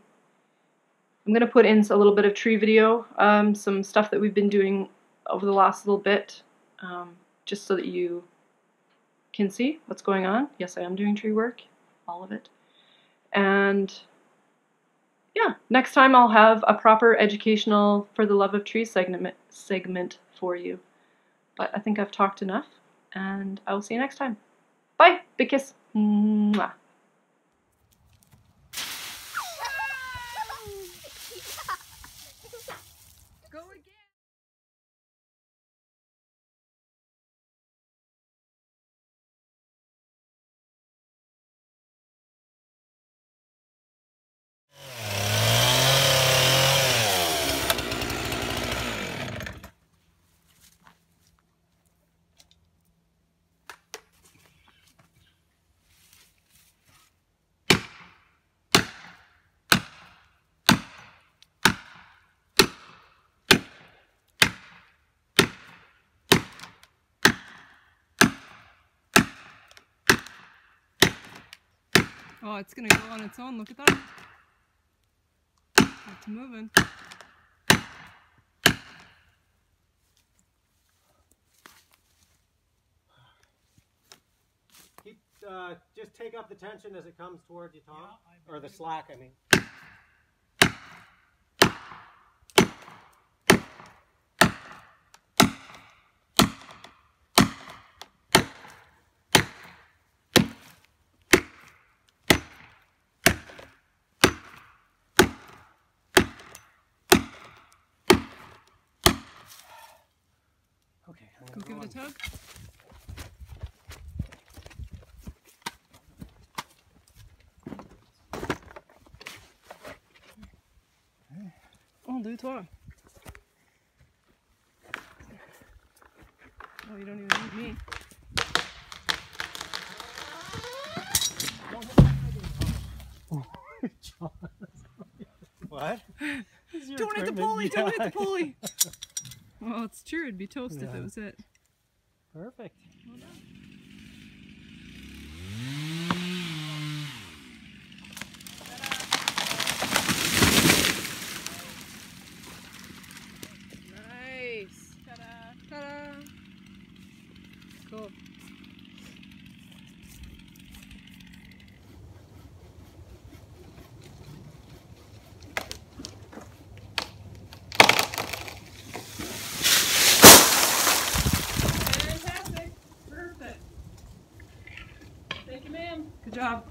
going to put in a little bit of tree video, some stuff that we've been doing over the last little bit, just so that you can see what's going on. Yes, I am doing tree work, all of it. And next time I'll have a proper educational For the Love of Trees segment for you. But I think I've talked enough, and I will see you next time. Bye! Big kiss! Mwah. Go again! Oh, it's gonna go on its own. Look at that. It's moving. Just take up the tension as it comes towards you, Tom. Yeah, or the slack, I mean. Okay, Go give it a tug. Oh, dis-toi. Oh, you don't even need me. What? Don't hit the pulley! Don't hit the pulley! Well, it's true. It'd be toast if Yeah. it was it. Perfect. Well done. Nice. Ta-da. Ta-da. Cool. Fantastic. Perfect. Thank you, ma'am. Good job.